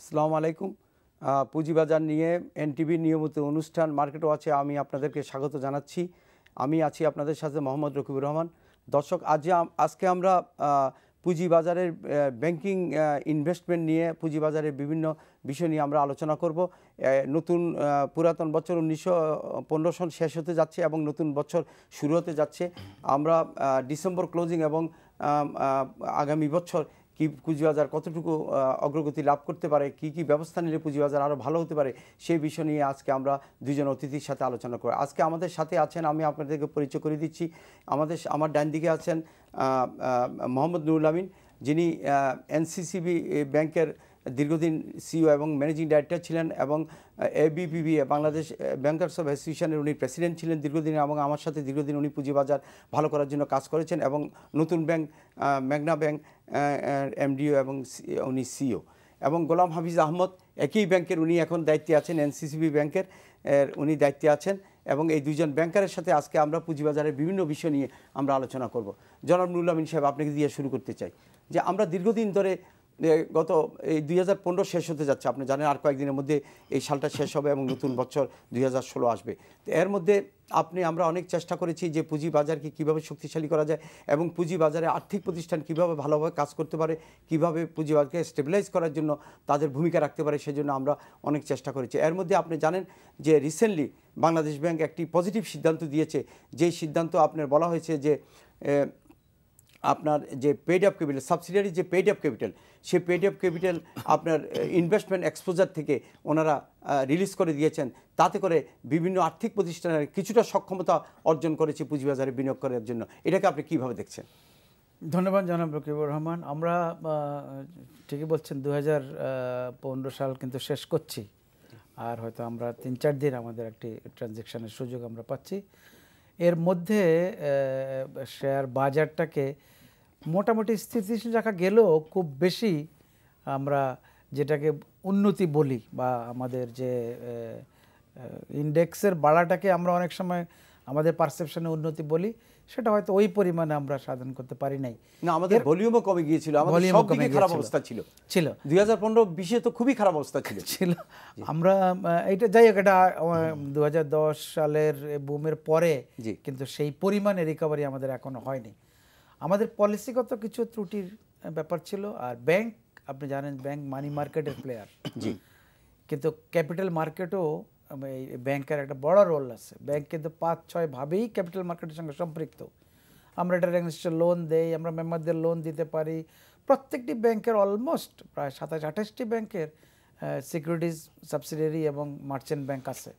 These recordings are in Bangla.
আসসালামু আলাইকুম। পুঁজিবাজার নিয়ে এনটিভির নিয়মিত অনুষ্ঠান মার্কেট ওয়াচে আমি আপনাদেরকে স্বাগত জানাচ্ছি। আমি আছি আপনাদের সাথে মোহাম্মদ রকিবুর রহমান। দর্শক, আজকে আমরা পুঁজিবাজারের ব্যাংকিং ইনভেস্টমেন্ট নিয়ে পুঁজিবাজারের বিভিন্ন বিষয় নিয়ে আমরা আলোচনা করব। নতুন পুরাতন বছর 1915 সন শেষ হতে যাচ্ছে এবং নতুন বছর শুরু হতে যাচ্ছে। আমরা ডিসেম্বর ক্লোজিং এবং আগামী বছর কি পুঁজিবাজার কতটুকু অগ্রগতি লাভ করতে পারে, কি ব্যবস্থা নিলে পুঁজিবাজার আরও ভালো হতে পারে, সেই বিষয় নিয়ে আজকে আমরা দুজন অতিথির সাথে আলোচনা করব। আজকে আমাদের সাথে আছেন, আমি আপনাদেরকে পরিচয় করে দিচ্ছি, আমার ডান দিকে আছেন মোহাম্মদ নুরুল আমিন, যিনি এনসিসিবি ব্যাংকের দীর্ঘদিন সিইও এবং ম্যানেজিং ডাইরেক্টর ছিলেন এবং এবিপিবি বাংলাদেশ ব্যাংকার্স অফ অ্যাসোসিয়েশনের উনি প্রেসিডেন্ট ছিলেন দীর্ঘদিন, এবং আমার সাথে দীর্ঘদিন উনি পুঁজিবাজার ভালো করার জন্য কাজ করেছেন, এবং নতুন ব্যাংক মেঘনা ব্যাংক এমডিও এবং উনি সিইও। এবং গোলাম হাফিজ আহমদ, একই ব্যাংকের উনি এখন দায়িত্বে আছেন, এনসিসিবি ব্যাংকের উনি দায়িত্বে আছেন। এবং এই দুজন ব্যাংকারের সাথে আজকে আমরা পুঁজিবাজারের বিভিন্ন বিষয় নিয়ে আমরা আলোচনা করব। জনাব নুরুল আমিন সাহেব, আপনাকে দিয়ে শুরু করতে চাই যে আমরা দীর্ঘদিন ধরে গত এই 2015 শেষ হতে যাচ্ছে, আপনি জানেন আর কয়েকদিনের মধ্যে এই সালটা শেষ হবে এবং নতুন বছর 2016 আসবে। তো এর মধ্যে আমরা অনেক চেষ্টা করেছি যে পুঁজিবাজারকে কীভাবে শক্তিশালী করা যায় এবং পুঁজিবাজারে আর্থিক প্রতিষ্ঠান কীভাবে ভালোভাবে কাজ করতে পারে, কীভাবে পুঁজিবাজারকে স্টেবিলাইজ করার জন্য তাদের ভূমিকা রাখতে পারে, সেজন্য আমরা অনেক চেষ্টা করেছি। এর মধ্যে আপনি জানেন যে রিসেন্টলি বাংলাদেশ ব্যাংক একটি পজিটিভ সিদ্ধান্ত দিয়েছে, যেই সিদ্ধান্ত আপনার বলা হয়েছে যে আপনার যে পেইড আপ ক্যাপিটাল, সাবসিডিয়ারি যে পেইড আপ ক্যাপিটাল, সেই পেইড আপ ক্যাপিটাল আপনার ইনভেস্টমেন্ট এক্সপোজার থেকে ওনারা রিলিজ করে দিয়েছেন। তাতে করে বিভিন্ন আর্থিক প্রতিষ্ঠানের কিছুটা সক্ষমতা অর্জন করেছে পুঁজিবাজারে বিনিয়োগ করার জন্য। এটাকে আপনি কীভাবে দেখছেন? ধন্যবাদ জনাব রকিবুর রহমান। আমরা ঠিকই বলছেন, 2015 সাল কিন্তু শেষ করছি, আর হয়তো আমরা 3-4 দিন আমাদের একটি ট্রানজ্যাকশনের সুযোগ আমরা পাচ্ছি। এর মধ্যে শেয়ার বাজারটাকে মোটামুটি স্থিতিশীল রাখা গেলেও খুব বেশি আমরা যেটাকে উন্নতি বলি বা আমাদের যে ইন্ডেক্সের বাড়াটাকে আমরা অনেক সময় আমাদের পারসেপশনে উন্নতি বলি, সেটা হয়তো ওই পরিমাণে আমরা সাধন করতে পারি নাই। না, আমাদের ভলিউমও কমে গিয়েছিল, আমাদের সব দিকে খারাপ অবস্থা ছিল 2015-20 তো খুবই খারাপ অবস্থা ছিল। আমরা এটা যাই হোক, এটা 2010 সালের বুমের পরে কিন্তু সেই পরিমাণে রিকভারি আমাদের এখনো হয়নি। আমাদের পলিসিগত কিছু ত্রুটির ব্যাপার ছিল। আর ব্যাংক, আপনি জানেন ব্যাংক মানি মার্কেটের প্লেয়ার, কিন্তু ক্যাপিটাল মার্কেটও এই ব্যাংকের একটা বড় রোল আছে। ব্যাংক কিন্তু 5-6 ভাবেই ক্যাপিটাল মার্কেটের সঙ্গে সম্পৃক্ত। আমরা এটার এগেইনস্টে লোন দেই, আমরা মেম্বারদের লোন দিতে পারি। প্রত্যেকটি ব্যাংকের অলমোস্ট প্রায় 27-28টি ব্যাংকের সিকিউরিটিজ সাবসিডিয়ারি এবং মার্চেন্ট ব্যাংক আছে।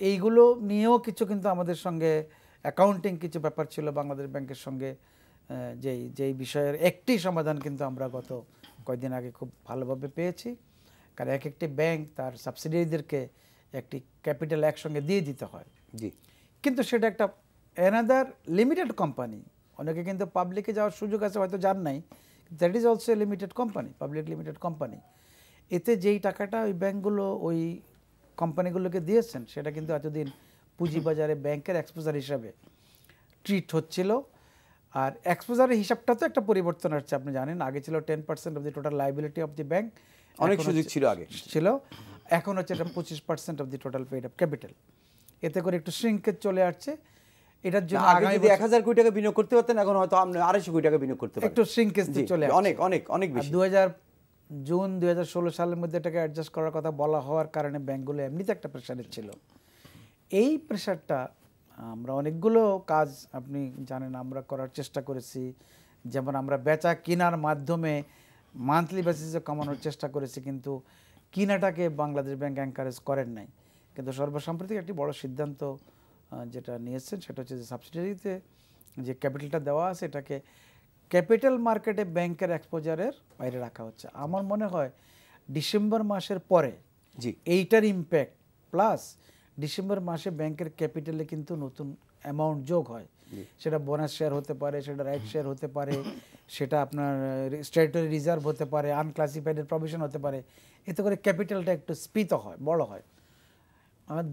এইগুলো নিয়েও কিছু কিন্তু আমাদের সঙ্গে অ্যাকাউন্টিং কিছু ব্যাপার ছিল বাংলাদেশ ব্যাংকের সঙ্গে, যেই বিষয়ের একটি সমাধান কিন্তু আমরা গত কয়েকদিন আগে খুব ভালোভাবে পেয়েছি। কারণ এক একটি ব্যাংক তার সাবসিডিয়ারিদেরকে একটি ক্যাপিটাল একসঙ্গে দিয়ে দিতে হয়, কিন্তু সেটা একটা অ্যানাদার লিমিটেড কোম্পানি। অনেকে কিন্তু পাবলিকে যাওয়ার সুযোগ আছে, হয়তো জান নাই, that is also a limited company, public limited company. এতে যেই টাকাটা ওই ব্যাংকগুলো ওই কোম্পানিগুলোকে দিয়েছেন, সেটা কিন্তু এতদিন পুঁজিবাজারে ব্যাংকের এক্সপোজার হিসাবে ট্রিট হচ্ছিল। আর এক্সপোজারের হিসাবটা তো একটা পরিবর্তন আসছে, আপনি জানেন। আগে ছিল 10% of the total liability of the bank, অনেক সুযোগ ছিল আগে ছিল, এখন হচ্ছে এটা 25% of the total paid up capital. এতে করে একটু শ্রিঙ্কেজ চলে আসছে। এটার জন্য আগে যদি 1000 কোটি টাকা বিনিয়োগ করতে পারতেন, এখন হয়তো আপনি 250 কোটি টাকা বিনিয়োগ করতে পারতেন। একটু শ্রিঙ্কেজ চলে আসছে, অনেক অনেক অনেক বেশি। জুন 2016 সালের মধ্যে এটাকে অ্যাডজাস্ট করার কথা বলা হওয়ার কারণে ব্যাংকগুলো এমনিতে একটা প্রেশারে ছিল। এই প্রেশারটা আমরা অনেকগুলো কাজ, আপনি জানেন, আমরা করার চেষ্টা করেছি। যেমন আমরা বেচা কেনার মাধ্যমে মান্থলি বেসিসে কমানোর চেষ্টা করেছি, কিন্তু কিনাটাকে বাংলাদেশ ব্যাংক এনকারেজ করেন নাই। কিন্তু সর্বসাম্প্রতিক একটি বড় সিদ্ধান্ত যেটা নিয়েছেন, সেটা হচ্ছে যে সাবসিডিয়ারিতে যে ক্যাপিটালটা দেওয়া আছে, এটাকে ক্যাপিটাল মার্কেটে ব্যাংকের এক্সপোজারের বাইরে রাখা হচ্ছে। আমার মনে হয় ডিসেম্বর মাসের পরে এইটার ইম্প্যাক্ট প্লাস ডিসেম্বর মাসে ব্যাংকের ক্যাপিটালে কিন্তু নতুন অ্যামাউন্ট যোগ হয়। সেটা বোনাস শেয়ার হতে পারে, সেটা রাইট শেয়ার হতে পারে, সেটা আপনার স্ট্যাটুটরি রিজার্ভ হতে পারে, আনক্লাসিফাইডের প্রভিশন হতে পারে। এতে করে ক্যাপিটালটা একটু স্ফীত হয়, বড় হয়।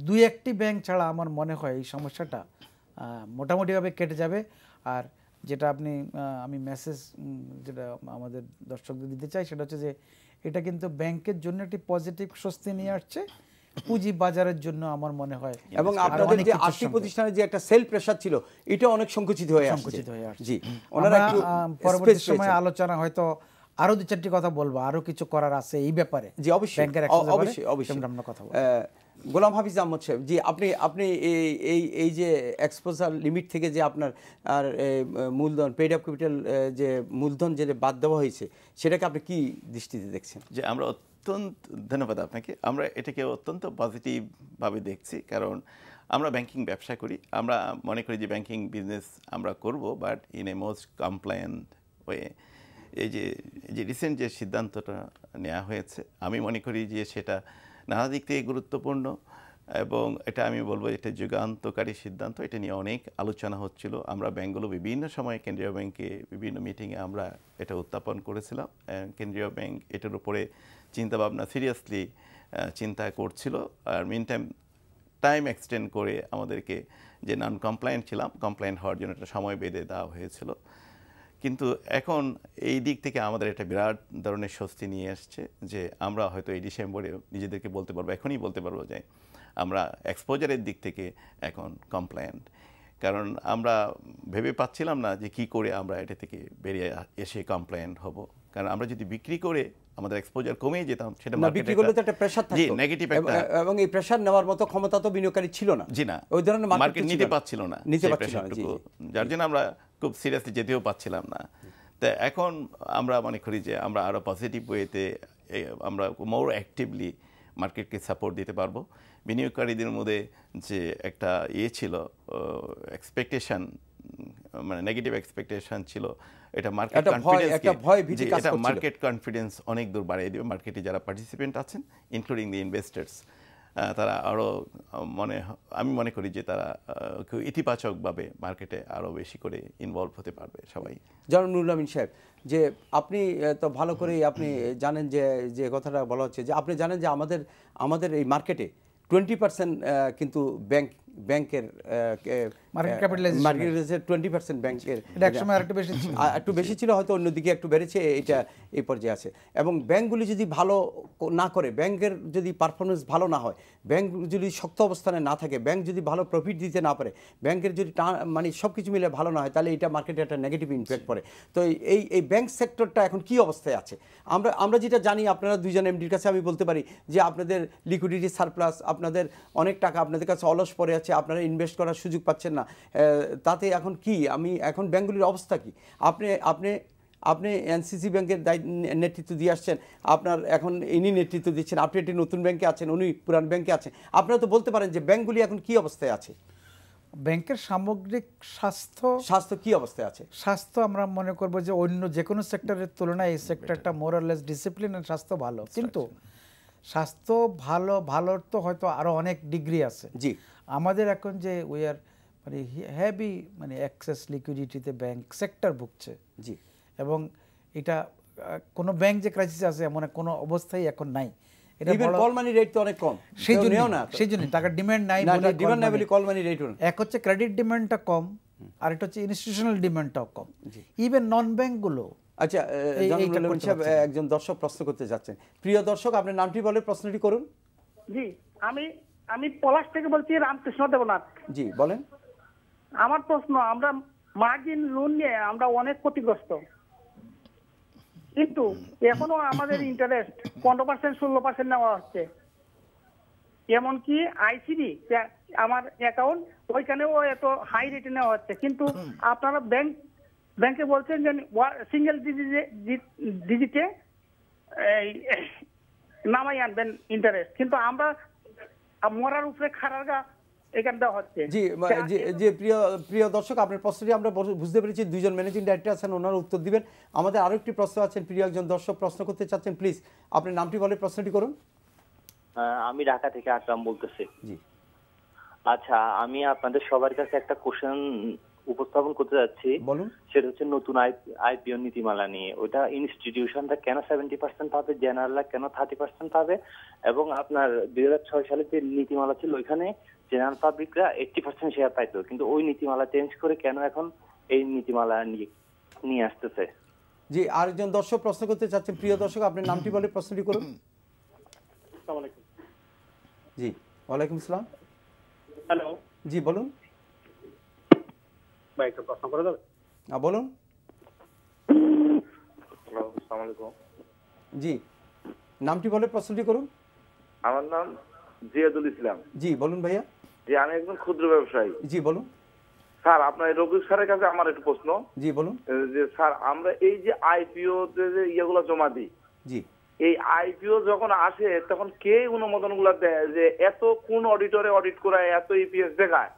2-1টি ব্যাংক ছাড়া আমার মনে হয় এই সমস্যাটা মোটামুটিভাবে কেটে যাবে। আর যেটা আমি মেসেজ যেটা আমাদের দর্শকদের দিতে চাই সেটা হচ্ছে যে এটা কিন্তু ব্যাংকের জন্য একটি পজিটিভ স্বস্তি নিয়ে আসছে, পুঁজি বাজারের জন্য আমার মনে হয়। এবং আপনাদের যে আর্থিক প্রতিষ্ঠানের যে একটা সেল প্রেসার ছিল এটা অনেক সংকুচিত হয়ে আসছে। জি, ওনারা একটু পরবর্তী সময়ে আলোচনা হয়তো আরো 2-4টি কথা বলবো, আরো কিছু করার আছে এই ব্যাপারে। জি অবশ্যই, ব্যাংকের অবশ্যই আমরা কথা বলবো। গোলাম হাফিজ আহমদ সাহেব, জি আপনি এই যে এক্সপোজার লিমিট থেকে যে আপনার আর মূলধন পেইড আপ ক্যাপিটাল যে মূলধন যে বাদ দেওয়া হয়েছে সেটাকে আপনি কি দৃষ্টিতে দেখছেন? যে আমরা অত্যন্ত ধন্যবাদ আপনাকে, আমরা এটাকে অত্যন্ত পজিটিভভাবে দেখছি, কারণ আমরা ব্যাংকিং ব্যবসা করি, আমরা মনে করি যে ব্যাংকিং বিজনেস আমরা করব, but in a most compliant way. এই যে রিসেন্ট যে সিদ্ধান্তটা নেওয়া হয়েছে আমি মনে করি যে সেটা নানা দিক থেকে গুরুত্বপূর্ণ, এবং এটা আমি বলবো এটা যুগান্তকারী সিদ্ধান্ত। এটা নিয়ে অনেক আলোচনা হচ্ছিল, আমরা ব্যাংকগুলো বিভিন্ন সময় কেন্দ্রীয় ব্যাংকে বিভিন্ন মিটিংয়ে আমরা এটা উত্থাপন করেছিলাম। কেন্দ্রীয় ব্যাংক এটার উপরে চিন্তাভাবনা সিরিয়াসলি চিন্তা করছিল, আর মিন টাইম এক্সটেন্ড করে আমাদেরকে যে নন কমপ্লায়েন্ট ছিলাম কমপ্লায়েন্ট হওয়ার জন্য একটা সময় বেঁধে দেওয়া হয়েছিল। কিন্তু এখন এই দিক থেকে আমাদের একটা বিরাট ধরনের স্বস্তি নিয়ে আসছে যে আমরা হয়তো এই ডিসেম্বরে নিজেদেরকে বলতে পারবো, এখনই বলতে পারবো যে আমরা এক্সপোজারের দিক থেকে এখন কমপ্লায়েন্ট। কারণ আমরা ভেবে পাচ্ছিলাম না যে কি করে আমরা এটা থেকে বেরিয়ে এসে কমপ্লায়েন্ট হব, কারণ আমরা যদি বিক্রি করে আমাদের এক্সপোজার কমে যেতাম, সেটা বিক্রি করলে তো একটা প্রেসার থাকতো, নেগেটিভ একটা, এবং এই প্রেসার নেওয়ার মতো ক্ষমতা তো বিনিয়োগকারী ছিল না। জি না, ওই ধরনের মার্কেট নিতে পারছিল না, যার জন্য আমরা খুব সিরিয়াসলি যেতেও পাচ্ছিলাম না। তো এখন আমরা মনে করি যে আমরা আরো পজিটিভ ওয়েতে আমরা মোর অ্যাক্টিভলি মার্কেটকে সাপোর্ট দিতে পারবো। বিনিয়োগকারীদের মধ্যে যে একটা ছিল এক্সপেকটেশন, মানে নেগেটিভ এক্সপেকটেশন ছিল, এটা মার্কেট কনফিডেন্স অনেক দূর বাড়িয়ে দেবে। মার্কেটে যারা পার্টিসিপেন্ট আছেন ইনক্লুডিং দি ইনভেস্টার্স, তারা আরও আমি মনে করি যে তারা খুব ইতিবাচকভাবে মার্কেটে আরও বেশি করে ইনভলভ হতে পারবে সবাই। জনাব নুরুল আমিন সাহেব, যে আপনি তো ভালো করেই আপনি জানেন যে কথাটা বলা হচ্ছে যে আপনি জানেন যে আমাদের এই মার্কেটে 20% কিন্তু ব্যাংকের মার্কেট ক্যাপিটালাইজেশন 20% ব্যাংকের, একটু বেশি ছিল, হয়তো অন্যদিকে একটু বেড়েছে, এটা এই পর্যায়ে আছে। এবং ব্যাংকগুলি যদি ভালো না করে, ব্যাংকের যদি পারফরমেন্স ভালো না হয়, ব্যাংক যদি শক্ত অবস্থানে না থাকে, ব্যাংক যদি ভালো প্রফিট দিতে না পারে, ব্যাংকের যদি মানে সব কিছু মিলে ভালো না হয়, তাহলে এটা মার্কেটে একটা নেগেটিভ ইম্প্যাক্ট পড়ে। তো এই ব্যাংক সেক্টরটা এখন কি অবস্থায় আছে? আমরা যেটা জানি, আপনারা দুইজন এমডির কাছে আমি বলতে পারি যে আপনাদের লিকুইডিটি সারপ্লাস, আপনাদের অনেক টাকা আপনাদের কাছে অলস পড়ে আছে, আপনারা ইনভেস্ট করার সুযোগ পাচ্ছেন না। তাতে এখন কি এখন ব্যাংকগুলির অবস্থা কি? আপনি এনসিসি ব্যাংকের নেতৃত্ব দিয়ে আসছেন, আপনার এখন ইনি নেতৃত্ব দিচ্ছেন, আপনি একটি নতুন ব্যাংকে আছেন, উনি পুরান ব্যাংকে আছেন, আপনারা তো বলতে পারেন যে ব্যাংকগুলি এখন কি অবস্থায় আছে? ব্যাংকের সামগ্রিক স্বাস্থ্য কি অবস্থায় আছে? স্বাস্থ্য আমরা মনে করবো যে অন্য যে কোনো সেক্টরের তুলনায় এই সেক্টরটা more or less discipline and স্বাস্থ্য ভালো, কিন্তু স্বাস্থ্য ভালোর তো হয়তো আরো অনেক ডিগ্রি আছে। জি, আমাদের এখন যে উই আর মানে হেভি মানে অ্যাক্সেস লিকুইডিটিতে ব্যাংক সেক্টর ভুগছে। জি, এবং এটা কোনো ব্যাংক যে ক্রাইসিস আছে এমন কোনো অবস্থাই এখন নাই। এটা কল মানি রেট তো অনেক কম, সেই জন্য টাকার ডিমান্ড নাই বলে কল মানি রেট এক হচ্ছে ক্রেডিট ডিমান্ডটা কম, আর এটা হচ্ছে ইনস্টিটিউশনাল ডিমান্ডটাও কম, ইভেন নন ব্যাংকগুলো। আচ্ছা, একজন দর্শক প্রশ্ন করতে যাচ্ছেন। প্রিয় দর্শক, আপনার নামটি বলে প্রশ্নটি করুন। জি, আমি পলাশ থেকে বলছি, রামকৃষ্ণ দেবনাথ। জি বলেন। আমার প্রশ্ন, আমরা মার্জিন লোন নিয়ে আমরা অনেক ক্ষতিগ্রস্ত, কিন্তু এখনো আমাদের ইন্টারেস্ট 15% 16% নেওয়া হচ্ছে। এমনকি আইসিবি আমার অ্যাকাউন্ট, ওইখানেও এত হাই রেটে নেওয়া হচ্ছে, কিন্তু আপনারা ব্যাংকে বলছেন যে সিঙ্গেল ডিজিটে নামাই আনবেন ইন্টারেস্ট, কিন্তু আমরা মরার উপরে খারাগা এখান দেওয়া হচ্ছে। জি জি, প্রিয় দর্শক, আপনার প্রশ্নটি আমরা বুঝতে পেরেছি। দুইজন ম্যানেজিং ডাইরেক্টর আছেন, ওনারা উত্তর দিবেন। আমাদের আরো একটি প্রশ্ন আছেন, প্রিয় একজন দর্শক প্রশ্ন করতে চাচ্ছেন, প্লিজ আপনার নামটি বলে প্রশ্নটি করুন। আমি ঢাকা থেকে আকরাম বলতেছি। জি, আচ্ছা, আমি আপনাদের সবার কাছে একটা কোশ্চেন উপস্থাপন করতে যাচ্ছি। বলুন। সেটা হচ্ছে নতুন আইপিও নীতিমালা নিয়ে। ওটা ইনস্টিটিউশনটা কেন 70% পাবে, জেনারেলরা কেন 30% পাবে, এবং আপনার 2006 সালে যে নীতিমালা ছিল ওইখানে জেনারেল পাবলিকরা 80% শেয়ার পাইতো, কিন্তু ওই নীতিমালা চেঞ্জ করে কেন এখন এই নীতিমালা নিয়ে আসতেছে। জি, আরেকজন দর্শক প্রশ্ন করতে চাচ্ছেন। প্রিয় দর্শক, আপনার নামটি বলে প্রশ্নটি করুন। আসসালামু আলাইকুম। জি, ওয়ালাইকুম আসসালাম। হ্যালো, জি বলুন। ভাই একটা প্রশ্ন করে দেবে? বলুন। হ্যালো, আসসালামু আলাইকুম। জি, নামটি বলে প্রশ্নটি করুন। আমার নাম জিয়াদুল ইসলাম। জি বলুন ভাইয়া। জি, আমি একজন ক্ষুদ্র ব্যবসায়ী। জি বলুন। স্যার, আপনার রফিক স্যারের কাছে আমার একটু প্রশ্ন। জি বলুন। যে স্যার, আমরা এই যে আইপিও যে ইয়েগুলো জমা দিই, জি, এই আইপিও যখন আসে তখন কে অনুমোদন গুলা দেয়? যে এত কোন অডিটরে অডিট করায়, এত ইপিএস দেখায়?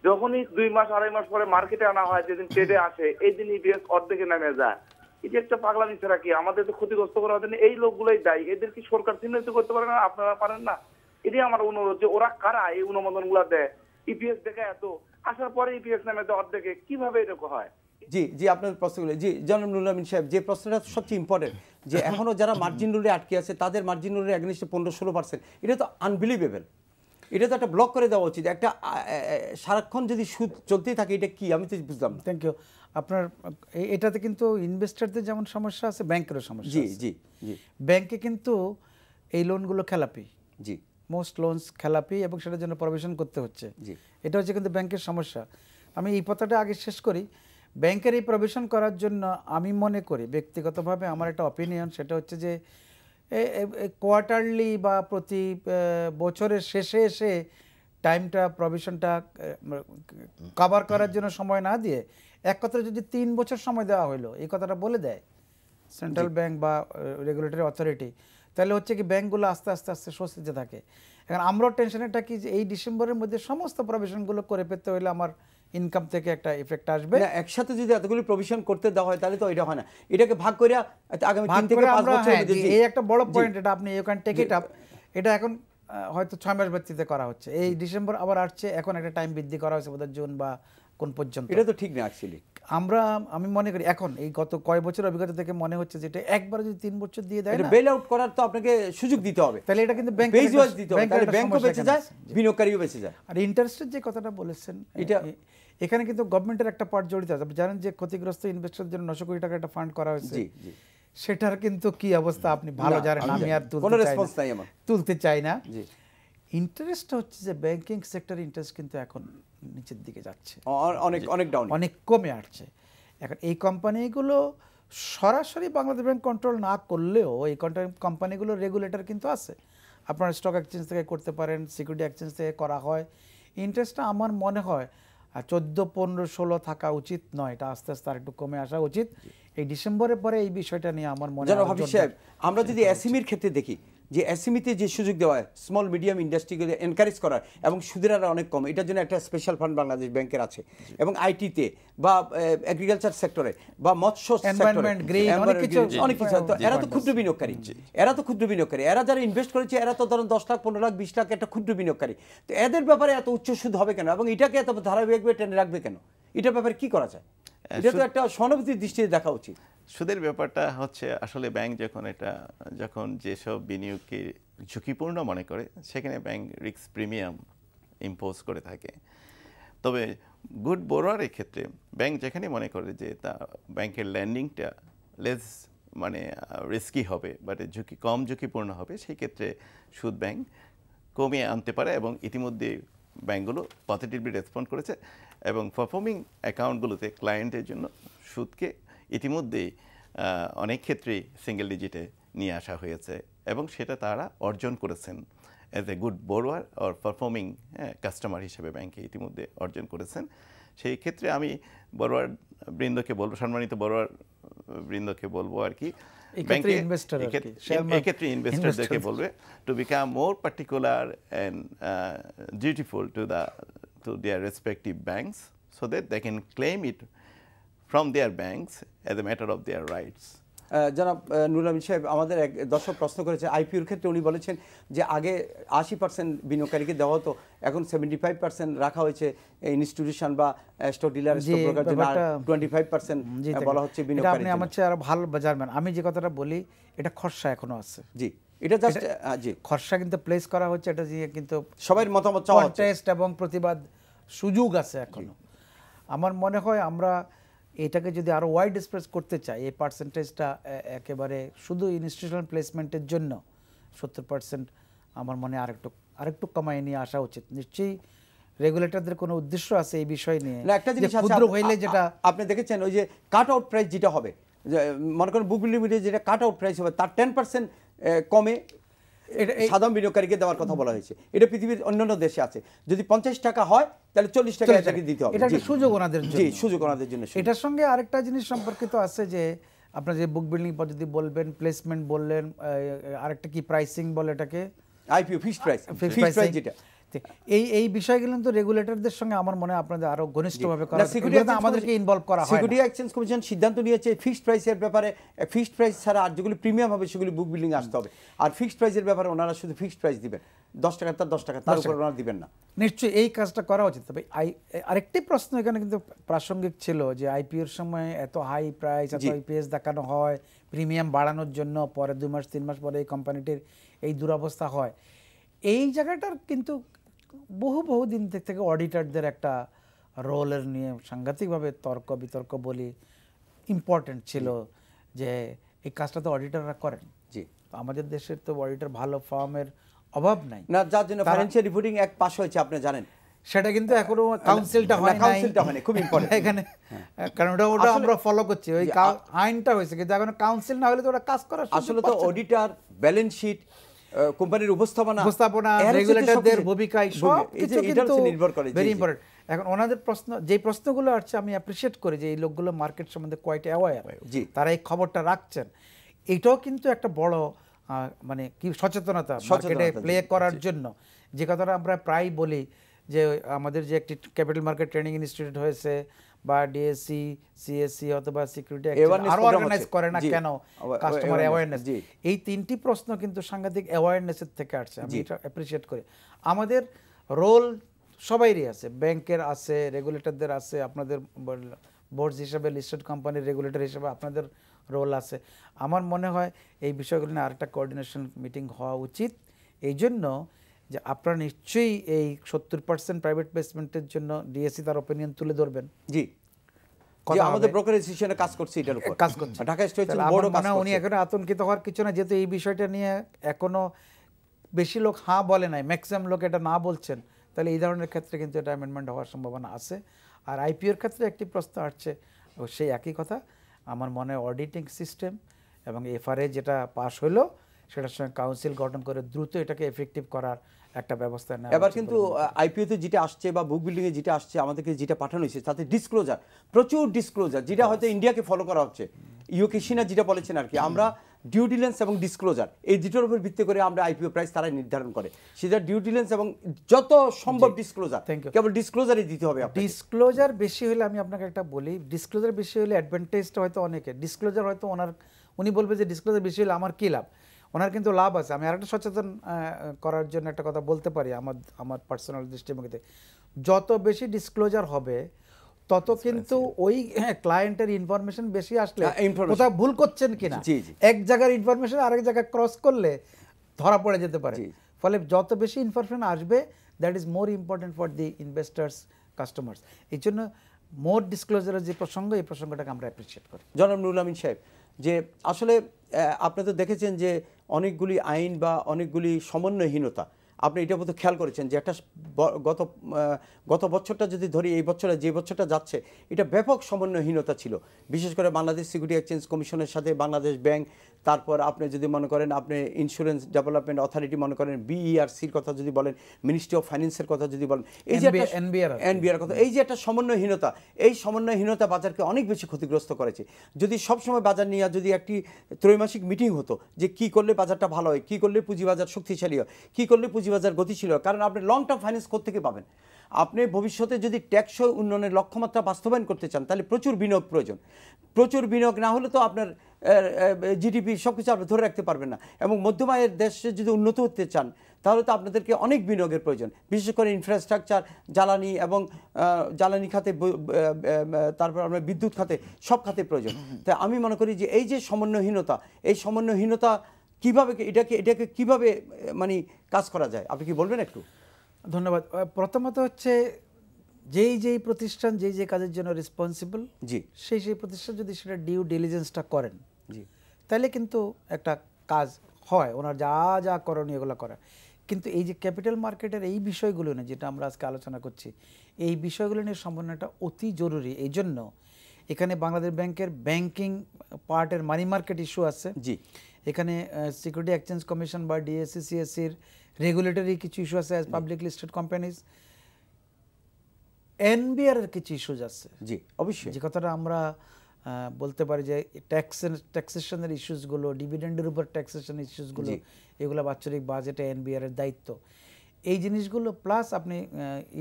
যখনই 2 মাস 2.5 মাস পরে মার্কেটে আনা হয়, যেদিন ট্রেডে আসে, এই দিন ইপিএস অর্ধেকে নেমে যায়। এই যে একটা পাগলামি ছাড়া কি? আমাদের তো ক্ষতিগ্রস্ত করার জন্য এই লোকগুলোই দায়ী। এদের কি সরকার চিহ্নিত করতে পারে না? আপনারা পারেন না? এটাই আমার অনুরোধ, যে ওরা কারা এই অনুমোদন গুলা দেয়? ইপিএস দেখে এত আসার পরে ইপিএস নামে দেয় অর্ধেকে, কিভাবে এরকম হয়? জি জি, আপনার প্রশ্নগুলো। জি, জনাব নুরুল আমিন সাহেব, যে প্রশ্নটা সবচেয়ে ইম্পর্টেন্ট, যে এখনো যারা মার্জিন রুলে আটকে আছে তাদের মার্জিন রুলের এগেনিস্টে 15-16%, এটা তো আনবিলিভেবল। এটা তো একটা ব্লক করে দেওয়া উচিত। একটা সারাক্ষণ যদি সুদ চলতেই থাকে, এটা কি আমি তো বুঝলাম। Thank you. আপনার এটাতে কিন্তু ইনভেস্টরদের যেমন সমস্যা আছে, ব্যাংকেরও সমস্যা জি আছে। জি জি, ব্যাংকে কিন্তু এই লোনগুলো খেলাপি। জি, মোস্ট লোনস খেলাপি, এবং সেটার জন্য প্রভিশন করতে হচ্ছে। জি, এটা হচ্ছে কিন্তু ব্যাংকের সমস্যা। আমি এই কথাটা আগে শেষ করি। ব্যাংকের এই প্রভিশন করার জন্য আমি মনে করি, ব্যক্তিগতভাবে আমার একটা অপিনিয়ন, সেটা হচ্ছে যে কোয়ার্টারলি বা প্রতি বছরের শেষে এসে টাইমটা প্রভিশনটা কভার করার জন্য সময় না দিয়ে এক কথায় যদি 3 বছর সময় দেওয়া হলো, এই কথাটা বলে দেয় সেন্ট্রাল ব্যাংক বা রেগুলেটরি অথরিটি, তাহলে হচ্ছে কি ব্যাংকগুলো আস্তে আস্তে আস্তে স্বস্তিতে থাকে। এখন আমরাও টেনশনটা কি, যে এই ডিসেম্বরের মধ্যে সমস্ত প্রভিশনগুলো করে পেতে হলে আমার ইনকাম থেকে একটা ইফেক্ট আসবে। একসাথে যদি এতগুলো প্রভিশন করতে দেওয়া হয় তাহলে তো এটা হয় না। এটাকে ভাগ করে আগামী 3 থেকে 5 বছরের মধ্যে। এই একটা বড় পয়েন্ট, এটা আপনি you can take it up. এটা এখন হয়তো 6 মাস ভিত্তিতে করা হচ্ছে, এই ডিসেম্বর আবার আসছে, এখন একটা টাইম বৃদ্ধি করা হয়েছে বোধহয় জুন বা কোন পর্যন্ত। এটা তো ঠিক না অ্যাকচুয়ালি। আমি মনে করি এখন এই গত কয় বছর অভিজ্ঞতা থেকে মনে হচ্ছে যে এটা একবার যদি 3 বছর দিয়ে দেয়, এটা বেল আউট করার তো আপনাকে সুযোগ দিতে হবে, তাহলে এটা কিন্তু ব্যাংক দিতে হবে, তাহলে ব্যাংকও বেঁচে যায়, বিনিয়োগকারীও বেঁচে যায়। আর ইন্টারেস্টের যে কথাটা বলেছেন, এটা এখানে কিন্তু গভর্নমেন্টের একটা পার্ট জড়িত আছে। আপনি জানেন যে ক্ষতিগ্রস্ত ইনভেস্টরদের জন্য 900 কোটি টাকা একটা ফান্ড করা হয়েছে। জি জি, সেটার কিন্তু কি অবস্থা আপনি ভালো জানেন, আমি আর তুলতে চাই না। ইন্টারেস্ট হচ্ছে যে ব্যাংকিং সেক্টরের ইন্টারেস্ট কিন্তু এখন নিচের দিকে যাচ্ছে, অনেক কমে আসছে। এখন এই কোম্পানিগুলো সরাসরি বাংলাদেশ ব্যাংক কন্ট্রোল না করলেও এই কোম্পানিগুলোর রেগুলেটর কিন্তু আছে। আপনারা স্টক এক্সচেঞ্জ থেকে করতে পারেন, সিকিউরিটি এক্সচেঞ্জ থেকে করা হয়। ইন্টারেস্টটা আমার মনে হয় 14, 15, 16 থাকা উচিত নয়, এটা আস্তে আস্তে আর একটু কমে আসা উচিত। এই ডিসেম্বরের পরে এই বিষয়টা নিয়ে আমার মনে হয়, আমরা যদি এসএমইর ক্ষেত্রে দেখি, যে এসএমইতে যে সুযোগ দেওয়া হয় স্মল মিডিয়াম ইন্ডাস্ট্রিকে এনকারেজ করা এবং সুদের হার অনেক কম, এটার জন্য একটা স্পেশাল ফান্ড বাংলাদেশ ব্যাংকের আছে। এবং আইটিতে বা এগ্রিকালচার সেক্টরে বা মৎস্য সেক্টরে অনেক কিছু। এরা তো ক্ষুদ্র বিনিয়োগকারী, এরা যারা ইনভেস্ট করেছে এরা তো ধরুন 10 লাখ, 15 লাখ, 20 লাখ একটা ক্ষুদ্র বিনিয়োগকারী। তো এদের ব্যাপারে এত উচ্চ সুদ হবে কেন এবং এটাকে এত ধারাবাহিকভাবে টেনে রাখবে কেন? এটার ব্যাপারে কি করা যায়? এটা তো একটা সহানুভূতির দৃষ্টিতে দেখা উচিত। সুদের ব্যাপারটা হচ্ছে আসলে ব্যাংক যখন যেসব বিনিয়োগকে ঝুঁকিপূর্ণ মনে করে সেখানে ব্যাংক রিস্ক প্রিমিয়াম ইম্পোজ করে থাকে। তবে গুড বোরোয়ারের ক্ষেত্রে ব্যাংক যেখানে মনে করে যে তা ব্যাংকের ল্যান্ডিংটা লেস রিস্কি হবে, বাট কম ঝুঁকিপূর্ণ হবে, সেই ক্ষেত্রে সুদ ব্যাংক কমিয়ে আনতে পারে এবং ইতিমধ্যে ব্যাংকগুলো পজিটিভলি রেসপন্ড করেছে এবং পারফর্মিং অ্যাকাউন্টগুলোতে ক্লায়েন্টের জন্য সুদকে ইতিমধ্যেই অনেক ক্ষেত্রেই সিঙ্গেল ডিজিটে নিয়ে আসা হয়েছে এবং সেটা তারা অর্জন করেছেন as a good borrower or performing customer হিসেবে ব্যাংকে ইতিমধ্যে অর্জন করেছেন। সেই ক্ষেত্রে আমি বড়োয়ার বৃন্দকে বলবো, সম্মানিত বড়োয়ার বৃন্দকে বলবো আর কি, এক্ষেত্রে ইনভেস্টরদেরকে বলবে to become more particular and dutiful to their respective banks so that they can claim it from their banks as a matter of their rights. জনাব নুরুল আমিন সাহেব, আমাদের এক দর্শক প্রশ্ন করেছে আইপিওর ক্ষেত্রে, উনি বলেছেন যে আগে 80% বিনিয়োগকারীকে দেওয়া হতো, এখন 75% রাখা হয়েছে ইনস্টিটিউশন বা স্টক ডিলার, স্টক ব্রোকার জন্য 25% বলা হচ্ছে বিনিয়োগকারী। আপনি আমার চেয়ে আরো ভালো জানবেন, আমি যে কথাটা বলি এটা খরচা এখনো আছে। জি, এটা জাস্ট জি খরচা কিন্তু প্লেস করা হচ্ছে, এটা দিয়ে কিন্তু সবার মতামত চাওয়া হচ্ছে, কন্টেস্ট এবং প্রতিবাদ সুযোগ আছে এখনো। আমার মনে হয় আমরা এটাকে যদি আরও ওয়াইড স্প্রেড করতে চাই, এই পার্সেন্টেজটা একেবারে শুধু ইনস্টিটিউশনাল প্লেসমেন্টের জন্য 70% আমার মনে আরেকটু কমায় নিয়ে আসা উচিত। নিশ্চয়ই রেগুলেটরদের কোনো উদ্দেশ্য আছে এই বিষয় নিয়ে। না, একটা জিনিস ক্ষুদ্র হইলে যেটা আপনি দেখেছেন ওই যে কাট আউট প্রাইস যেটা হবে, মনে করেন বুক বিল্ডিং যেটা কাট আউট প্রাইস হবে তার 10% কমে সাধারণ বিনিয়োগকারীকে দেওয়ার কথা বলা হয়েছে। এটা পৃথিবীর অন্যান্য দেশে আছে। যদি 50 টাকা হয় তাহলে 40 টাকা এটাকে দিতে হবে। এটা একটা সুযোগ ওনাদের জন্য। জি, সুযোগ ওনাদের জন্য। এটার সঙ্গে আরেকটা জিনিস সম্পর্কিত আছে যে আপনার যে বুক বিল্ডিং পদ্ধতি বলবেন, প্লেসমেন্ট বললেন, আরেকটা কি প্রাইসিং বলে এটাকে, IPO fixed price, fixed price যেটা, এই বিষয়গুলো কিন্তু রেগুলেটরদের সঙ্গে আমার মনে হয় আপনাদের আরো ঘনিষ্ঠভাবে করা, আমাদেরকে ইনভলভ করা হয়। সিকিউরিটি এক্সচেঞ্জ কমিশন সিদ্ধান্ত নিয়েছে ফিক্সড প্রাইসের ব্যাপারে, ফিক্সড প্রাইস ছাড়া আর যেগুলো প্রিমিয়াম হবে সেগুলি বুক বিল্ডিং আসতে হবে। আর ফিক্সড প্রাইসের ব্যাপারে ওনারা শুধু ফিক্সড প্রাইস দিবেন, 10 টাকা তার 10 টাকা, তার উপর ওনারা দিবেন না। নিশ্চয়ই এই কাজটা করা উচিত। তবে আরেকটি প্রশ্ন এখানে কিন্তু প্রাসঙ্গিক ছিল যে আইপিওর সময় এত হাই প্রাইস, এত আইপিএস দেখানো হয় প্রিমিয়াম বাড়ানোর জন্য, পরে 2 মাস 3 মাস পরে এই কোম্পানিটির এই দুরবস্থা হয়। এই জায়গাটার কিন্তু বহু দিন থেকে অডিটরদের একটা রোলের নিয়ে সাংঘাতিকভাবে তর্ক বিতর্ক বলি ইম্পর্টেন্ট ছিল যে এই কাজটা তো অডিটররা করেন। জি, আমাদের দেশের তো অডিটর ভালো ফার্মের অভাব নাই, না, যার জন্য ফাইন্যান্সিয়াল রিপোর্টিং অ্যাক্ট পাস হয়েছে আপনি জানেন। সেটা কিন্তু এখনো কাউন্সিলটা হয় নাই, কাউন্সিলটা হয়নি, খুব ইম্পর্টেন্ট এখানে, কারণ ওটা আমরা ফলো করছি, ওই আইনটা হয়েছে কিন্তু এখনো কাউন্সিল না হলে তো ওটা কাজ করা। আসলে তো অডিটর, ব্যালেন্স শিট, কোম্পানির উপস্থাপনা, রেগুলেটরদের ভূমিকা সবকিছু কিন্তু নির্ভর করে, ভেরি ইম্পর্টেন্ট। এখন ওনাদের প্রশ্ন, যে প্রশ্নগুলো আসছে আমি অ্যাপ্রিশিয়েট করি যে এই লোকগুলো মার্কেট সম্বন্ধে কোয়াইট অ্যাওয়্যার, তারা এই খবরটা রাখছেন। এটাও কিন্তু একটা বড় মানে কি সচেতনতা মার্কেটে প্লে করার জন্য। যে কথাটা আমরা প্রায় বলি যে আমাদের যে একটি ক্যাপিটাল মার্কেট ট্রেনিং ইনস্টিটিউট হয়েছে বা ডিএসসি, সিএসসি অথবা সিকিউরিটি আরো অর্গানাইজ করে না কেন কাস্টমার অ্যাওয়ারনেস, এই 3টি প্রশ্ন কিন্তু সাংঘাতিক অ্যাওয়ারনেসের থেকে আসছে। আমি এটা অ্যাপ্রিশিয়েট করি। আমাদের রোল সবাইরই আছে, ব্যাংকের আছে, রেগুলেটরদের আছে, আপনাদের বোর্ড হিসাবে লিস্টেড কোম্পানির রেগুলেটর হিসাবে আপনাদের রোল আছে। আমার মনে হয় এই বিষয়গুলো নিয়ে আরেকটা কোঅর্ডিনেশন মিটিং হওয়া উচিত। এই জন্য যে আপনারা নিশ্চয়ই এই 70% প্রাইভেট প্লেসমেন্টের জন্য ডিএসসি তার অপিনিয়ন তুলে ধরবেন। জি, আমাদের ব্রোকারেজ সেশনে কাজ করছে, এটার উপর কাজ করছে ঢাকা স্টক এক্সচেঞ্জ বোর্ডও কাজ করছে। উনি এখনো আতঙ্কিত হওয়ার কিছু না, যেহেতু এই বিষয়টা নিয়ে এখনো বেশি লোক হ্যাঁ বলে নাই, ম্যাক্সিমাম লোক এটা না বলছেন, তাহলে এই ধরনের ক্ষেত্রে কিন্তু এটা অ্যামেন্ডমেন্ট হওয়ার সম্ভাবনা আছে। আর আইপিওর ক্ষেত্রে একটি প্রশ্ন আসছে, সেই একই কথা। আমার মনে হয় অডিটিং সিস্টেম এবং এফআরএ যেটা পাস হলো সেটার সঙ্গে কাউন্সিল গঠন করে দ্রুত এটাকে এফেক্টিভ করার একটা ব্যবস্থা নেওয়া। এবার কিন্তু আইপিওতে যেটা আসছে বা বুক বিল্ডিং এ যেটা আসছে, আমাদেরকে যেটা পাঠানো হয়েছে তাতে ডিসক্লোজার, প্রচুর ডিসক্লোজার, যেটা হয়তো ইন্ডিয়াকে ফলো করা হচ্ছে। ইউকেশিনা যেটা বলেছেন আর কি, আমরা ডিউ ডিলিজেন্স এবং ডিসক্লোজার এই দুটোর উপর ভিত্তি করে আমরা আইপিও প্রাইস তারাই নির্ধারণ করে। সেটা ডিউ ডিলিজেন্স এবং যত সম্ভব ডিসক্লোজার, কেবল ডিসক্লোজারই দিতে হবে। ডিসক্লোজার বেশি হলে আমি আপনাকে একটা বলি, ডিসক্লোজার বেশি হলে অ্যাডভান্টেজটা হয়তো অনেকে, ডিসক্লোজার হয়তো উনি বলবে যে ডিসক্লোজার বেশি হলে আমার কী লাভ, ওনার কিন্তু লাভ আছে। আমি আরেকটা সচেতন করার জন্য একটা কথা বলতে পারি আমার পার্সোনাল দৃষ্টিভঙ্গিতে, যত বেশি ডিসক্লোজার হবে তত কিন্তু ওই ক্লায়েন্টের ইনফরমেশন বেশি আসলে কোথাও ভুল করছেন কিনা, এক জায়গার ইনফরমেশন আরেক জায়গায় ক্রস করলে ধরা পড়ে যেতে পারে। ফলে যত বেশি ইনফরমেশন আসবে that is more important for the investors, customers. এই জন্য মোর ডিসক্লোজারের যে প্রসঙ্গ, এই প্রসঙ্গটাকে আমরা অ্যাপ্রিশিয়েট করি। জনাব নুরুল আমিন সাহেব, যে আসলে আপনি তো দেখেছেন যে অনেকগুলি আইন বা অনেকগুলি সমন্বয়হীনতা, আপনি এটা বোধহয় খেয়াল করেছেন যে একটা গত বছরটা যদি ধরি, এই বছরে যে বছরটা যাচ্ছে, এটা ব্যাপক সমন্বয়হীনতা ছিল। বিশেষ করে বাংলাদেশ সিকিউরিটি এক্সচেঞ্জ কমিশনের সাথে বাংলাদেশ ব্যাংক, তারপর আপনি যদি মনে করেন আপনি ইন্স্যুরেন্স ডেভেলপমেন্ট অথরিটি মনে করেন, বিইআরসির কথা যদি বলেন, মিনিস্ট্রি অফ ফাইন্যান্সের কথা যদি বলেন, এই যে এনবিআর কথা, এই যে একটা সমন্বয়হীনতা, এই সমন্বয়হীনতা বাজারকে অনেক বেশি ক্ষতিগ্রস্ত করেছে। যদি সবসময় বাজার নিয়ে যদি একটি ত্রৈমাসিক মিটিং হতো যে কি করলে বাজারটা ভালো হয়, কি করলে পুঁজিবাজার শক্তিশালী হয়, কি করলে পুঁজিবাজার গতিশীল হয়, কারণ আপনি লং টার্ম ফাইন্যান্স কোত্থেকে পাবেন? আপনি ভবিষ্যতে যদি টেকসই উন্নয়নের লক্ষ্যমাত্রা বাস্তবায়ন করতে চান তাহলে প্রচুর বিনিয়োগ প্রয়োজন। প্রচুর বিনিয়োগ না হলে তো আপনার জিডিপি সব কিছু আপনি ধরে রাখতে পারবেন না। এবং মধ্যম আয়ের দেশে যদি উন্নত হতে চান তাহলে তো আপনাদেরকে অনেক বিনিয়োগের প্রয়োজন, বিশেষ করে ইনফ্রাস্ট্রাকচার, জ্বালানি এবং জ্বালানি খাতে, তারপর আমরা বিদ্যুৎ খাতে, সব খাতে প্রয়োজন। তাই আমি মনে করি যে এই যে সমন্বয়হীনতা, এই সমন্বয়হীনতা কীভাবে এটাকে কীভাবে মানে কাজ করা যায়, আপনি কি বলবেন একটু? ধন্যবাদ। প্রথমত হচ্ছে যেই প্রতিষ্ঠান যেই কাজের জন্য রেসপন্সিবল, জি, সেই প্রতিষ্ঠান যদি সেটা ডিউ ডিলিজেন্সটা করেন, জি, তাহলে কিন্তু একটা কাজ হয়, ওনার যা করণীয় এগুলো করা। কিন্তু এই যে ক্যাপিটাল মার্কেটের এই বিষয়গুলো নিয়ে যেটা আমরা আজকে আলোচনা করছি, এই বিষয়গুলো নিয়ে সম্পূর্ণটা অতি জরুরি। এই জন্য এখানে বাংলাদেশ ব্যাংকের ব্যাংকিং পার্টের মানি মার্কেট ইস্যু আছে, জি, এখানে সিকিউরিটি এক্সচেঞ্জ কমিশন বা ডিএসসি সিএসসির রেগুলেটরি কিছু ইস্যু আছে as public listed companies, NBR এর কিছু ইস্যুজ আছে। জি, অবশ্যই যে কথাটা আমরা বলতে পারি যে ট্যাক্সেশনের ইস্যুসগুলো, ডিভিডেন্ডের উপর ট্যাক্সেশনের ইস্যুসগুলো, এগুলো বাৎসরিক বাজেটে এনবিআর এর দায়িত্ব। এই জিনিসগুলো প্লাস আপনি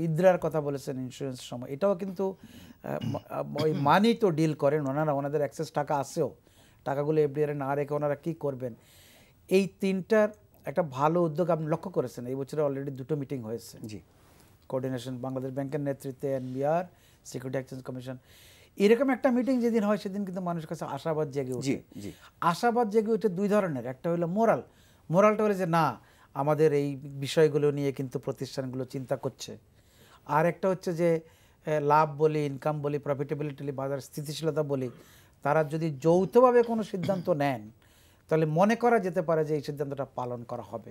ইদ্রার কথা বলেছেন ইন্স্যুরেন্স সময়, এটাও কিন্তু ওই মানি তো ডিল করেন ওনারা, ওনাদের অ্যাক্সেস টাকা আসেও, টাকাগুলো এফডিআর না রেখে ওনারা কী করবেন। এই তিনটার একটা ভালো উদ্যোগ আপনি লক্ষ্য করেছেন, এই বছরে অলরেডি 2টো মিটিং হয়েছে। জি, কোঅর্ডিনেশন বাংলাদেশ ব্যাংকের নেতৃত্বে এনবিআর, সিকিউরিটি এক্সচেঞ্জ কমিশন, এরকম একটা মিটিং যেদিন হয় সেদিন কিন্তু মানুষের কাছে আশাবাদ জেগে ওঠে। আশাবাদ জেগে ওঠে দুই ধরনের, একটা হলো মোরালটা হলো যে না আমাদের এই বিষয়গুলো নিয়ে কিন্তু প্রতিষ্ঠানগুলো চিন্তা করছে, আর একটা হচ্ছে যে লাভ বলি, ইনকাম বলি, প্রফিটেবিলিটি, বাজার স্থিতিশীলতা বলি, তারা যদি যৌথভাবে কোনো সিদ্ধান্ত নেন তাহলে মনে করা যেতে পারে যে এই সিদ্ধান্তটা পালন করা হবে।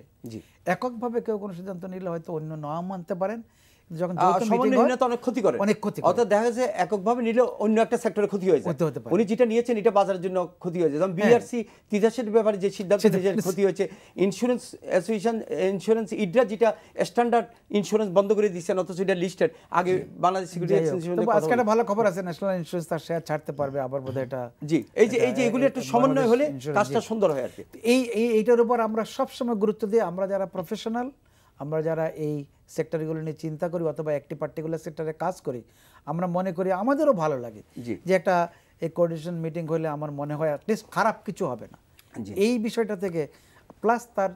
এককভাবে কেউ কোনো সিদ্ধান্ত নিলে হয়তো অন্য নাও মানতে পারেন, যখন অনেক ক্ষতি করে, অর্থাৎ দেখা যায় এককভাবে নিলে অন্য একটা সেক্টরে ক্ষতি হয়ে যায়। উনি যেটা নিয়েছেন এটা বাজারের জন্য ক্ষতি হয়েছে, যেমন বিআরসি ৩৩ ব্যাপারে যে সিদ্ধান্ত ক্ষতি হয়েছে, ইন্স্যুরেন্স অ্যাসোসিয়েশন, ইন্স্যুরেন্স ইডরা যেটা স্ট্যান্ডার্ড ইন্স্যুরেন্স বন্ধ করে দিচ্ছেন, অথচ এটা লিস্টেড আগে বাংলাদেশ সিকিউরিটি এক্সচেঞ্জ। আজকে একটা ভালো খবর আছে, ন্যাশনাল ইন্স্যুরেন্স তার শেয়ার ছাড়তে পারবে আবার বোধহয় এটা। জি, এই যে এগুলো একটু সমন্বয় হলে কাজটা সুন্দর হয় আর কি। এইটার উপর আমরা সবসময় গুরুত্ব দিই, আমরা যারা প্রফেশনাল, আমরা যারা এই সেক্টরগুলো নিয়ে চিন্তা করি অথবা একটি পার্টিকুলার সেক্টরে কাজ করি, আমরা মনে করি আমাদেরও ভালো লাগে যে একটা এই কোঅর্ডিনেশন মিটিং হলে আমার মনে হয় অ্যাটলিস্ট খারাপ কিছু হবে না এই বিষয়টা থেকে। প্লাস তার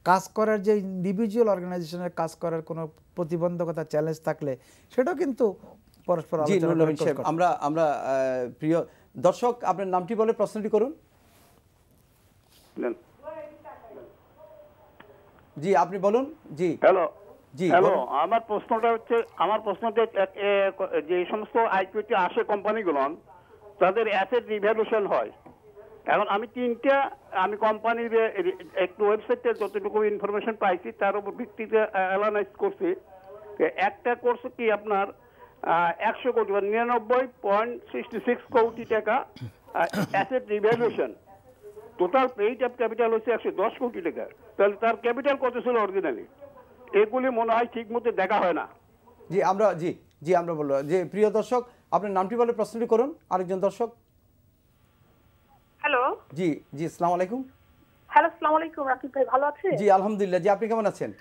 কাজ করার যে ইন্ডিভিজুয়াল অর্গানাইজেশনের কাজ করার কোনো প্রতিবন্ধকতা, চ্যালেঞ্জ থাকলে সেটাও কিন্তু পরস্পর আমরা আমরা প্রিয় দর্শক, আপনার নামটি বলে প্রশ্নটি করুন। জি, আপনি বলুন। জি, হ্যালো। জি, হ্যালো, আমার প্রশ্নটা যে সমস্ত আইপিওতে আসে কোম্পানিগুলো, তাদের অ্যাসেট রিভ্যালুয়েশন হয়। এখন আমি কোম্পানির একটু ওয়েবসাইটে যতটুকু ইনফরমেশন পাইছি তার উপর ভিত্তিতে অ্যানালাইজ করছি। একটা করছে কি আপনার 100 কোটি 99.66 কোটি টাকা asset revaluation, total paid up capital হচ্ছে 110 কোটি টাকা। তাহলে তার ক্যাপিটাল কত ছিল অরিজিনালি? এগুলি মনে হয় ঠিক মতো দেখা হয় না। জি, আমরা বলবো যে প্রিয় দর্শক, আপনার নামটি বলে প্রশ্নটি করুন। আরেকজন দর্শক। হ্যালো। জি, আসসালামু আলাইকুম। হ্যালো, আসসালামু আলাইকুম। রাকিব ভাই ভালো আছেন? জি, আলহামদুলিল্লাহ। জি, আপনি কেমন আছেন?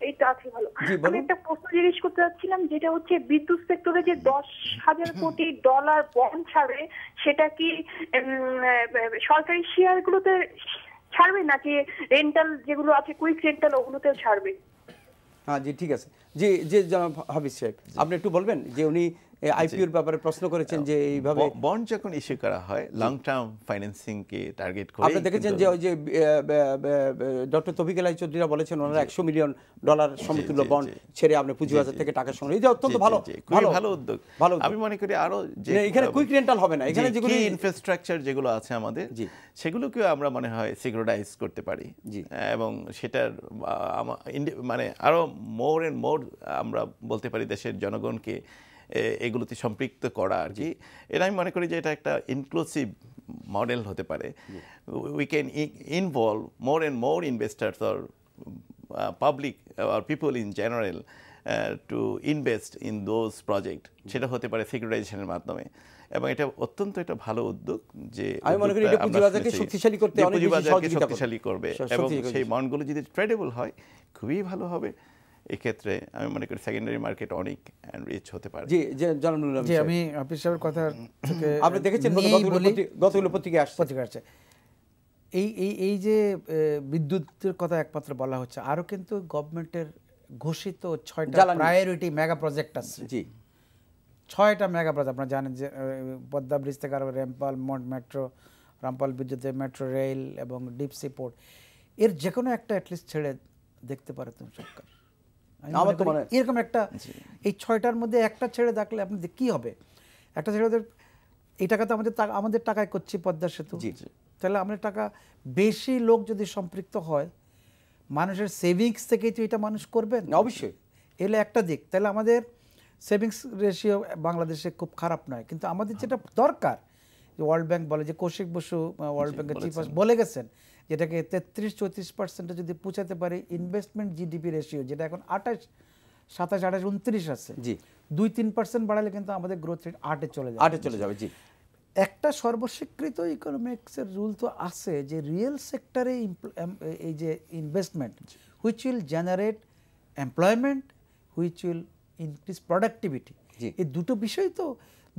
এই তো আছি ভালো। আমি একটা প্রশ্ন জিজ্ঞেস করতে চাচ্ছিলাম, যেটা হচ্ছে বিদ্যুৎ সেক্টরে যে $10,000 কোটি বন্ড ছাড়বে, সেটা কি সরকারি শেয়ারগুলোতে ছাড়বে নাকি রেন্টাল যেগুলো আছে, কুইক রেন্টাল, ওগুলোতে ছাড়বে? হ্যাঁ, জি, ঠিক আছে। জি, জনাব হাফিজ সাহেব, আপনি একটু বলবেন যে উনি আইপিওর ব্যাপারে প্রশ্ন করেছেন যে এইভাবে বন্ড যখন ইস্যু করা হয় লং টার্ম ফাইন্যান্সিং কে টার্গেট করে। আপনি দেখেছেন যে ওই যে ডক্টর তৌফিক আলাই চৌধুরী বলেছেন ওনারা $100 মিলিয়ন সমতুল্য বন্ড ছেড়ে আপনি পুঁজিবাজার থেকে টাকা সংগ্রহ, এটা অত্যন্ত ভালো উদ্যোগ। আমি মনে করি আরো যে এখানে কুইক রেন্টাল হবে না, এখানে যেগুলো ইনফ্রাস্ট্রাকচার যেগুলো আছে আমাদের সেগুলোকে আমরা মনে হয় সিকিউরিটাইজ করতে পারি, এবং সেটার মানে আরো মোর এন্ড মোর আমরা বলতে পারি দেশের জনগণকে এগুলোতে সম্পৃক্ত করা আর কি। এটা আমি মনে করি যে এটা একটা ইনক্লুসিভ মডেল হতে পারে। We can involve more and more investors or public or people in general to invest in those project. সেটা হতে পারে সিকিউরিটাইজেশনের মাধ্যমে, এবং এটা অত্যন্ত একটা ভালো উদ্যোগ যে আমি মনে করি এটা পুঁজিবাজারকে শক্তিশালী করতে অনেক বেশি শক্তিশালী করবে, এবং সেই বন্ডগুলো যদি ট্রেডেবল হয় খুবই ভালো হবে। এই ক্ষেত্রে আমি মনে করি সেকেন্ডারি মার্কেট অনেক রিচ হতে পারে। জি, জনাব জি, আমি হাফিজ সাহেবের কথা থেকে আপনি দেখেছেন গতগুলো পত্রিকা আসছে এই যে বিদ্যুতের কথা একমাত্র বলা হচ্ছে, আরো কিন্তু গভর্নমেন্টের ঘোষিত 6টা প্রায়োরিটি মেগা প্রজেক্ট আছে। জি, 6টা মেগা প্রজেক্ট আপনারা জানেন যে পদ্মা ব্রিজ থেকে আরো রামপাল মেট্রো, রামপাল বিদ্যুতের মেট্রো রেল এবং ডিপ সি পোর্ট, এর যে কোনো একটা অ্যাটলিস্ট ছেড়ে দেখতে পারে তুমি সরকার। এরকম একটা এই 6টার মধ্যে একটা ছেড়ে দেখলে আপনি কি হবে, একটা ছেড়ে এই টাকা তো আমাদের টাকায় করছি পদ্মা সেতু, তাহলে আমাদের টাকা বেশি লোক যদি সম্পৃক্ত হয় মানুষের সেভিংস থেকেই তো এটা মানুষ করবেন অবশ্যই, এলে একটা দিক। তাহলে আমাদের সেভিংস রেশিও বাংলাদেশে খুব খারাপ নয়, কিন্তু আমাদের যেটা দরকার যে ওয়ার্ল্ড ব্যাংক বলে, যে কৌশিক বসু ওয়ার্ল্ড ব্যাংকের চিফ বলে গেছেন, যেটাকে 33-34% যদি পৌঁছাতে পারে ইনভেস্টমেন্ট জিডিপি রেশিও, যেটা এখন 28, 27, 28, 29 আছে, 2-3% বাড়ালে কিন্তু আমাদের গ্রোথ রেট 8-এ চলে যাবে। জি, একটা সর্বস্বীকৃত ইকোনমিক্সের রুল তো আছে যে রিয়েল সেক্টরে এই যে investment which will generate employment, which will increase productivity, এই দুটো বিষয় তো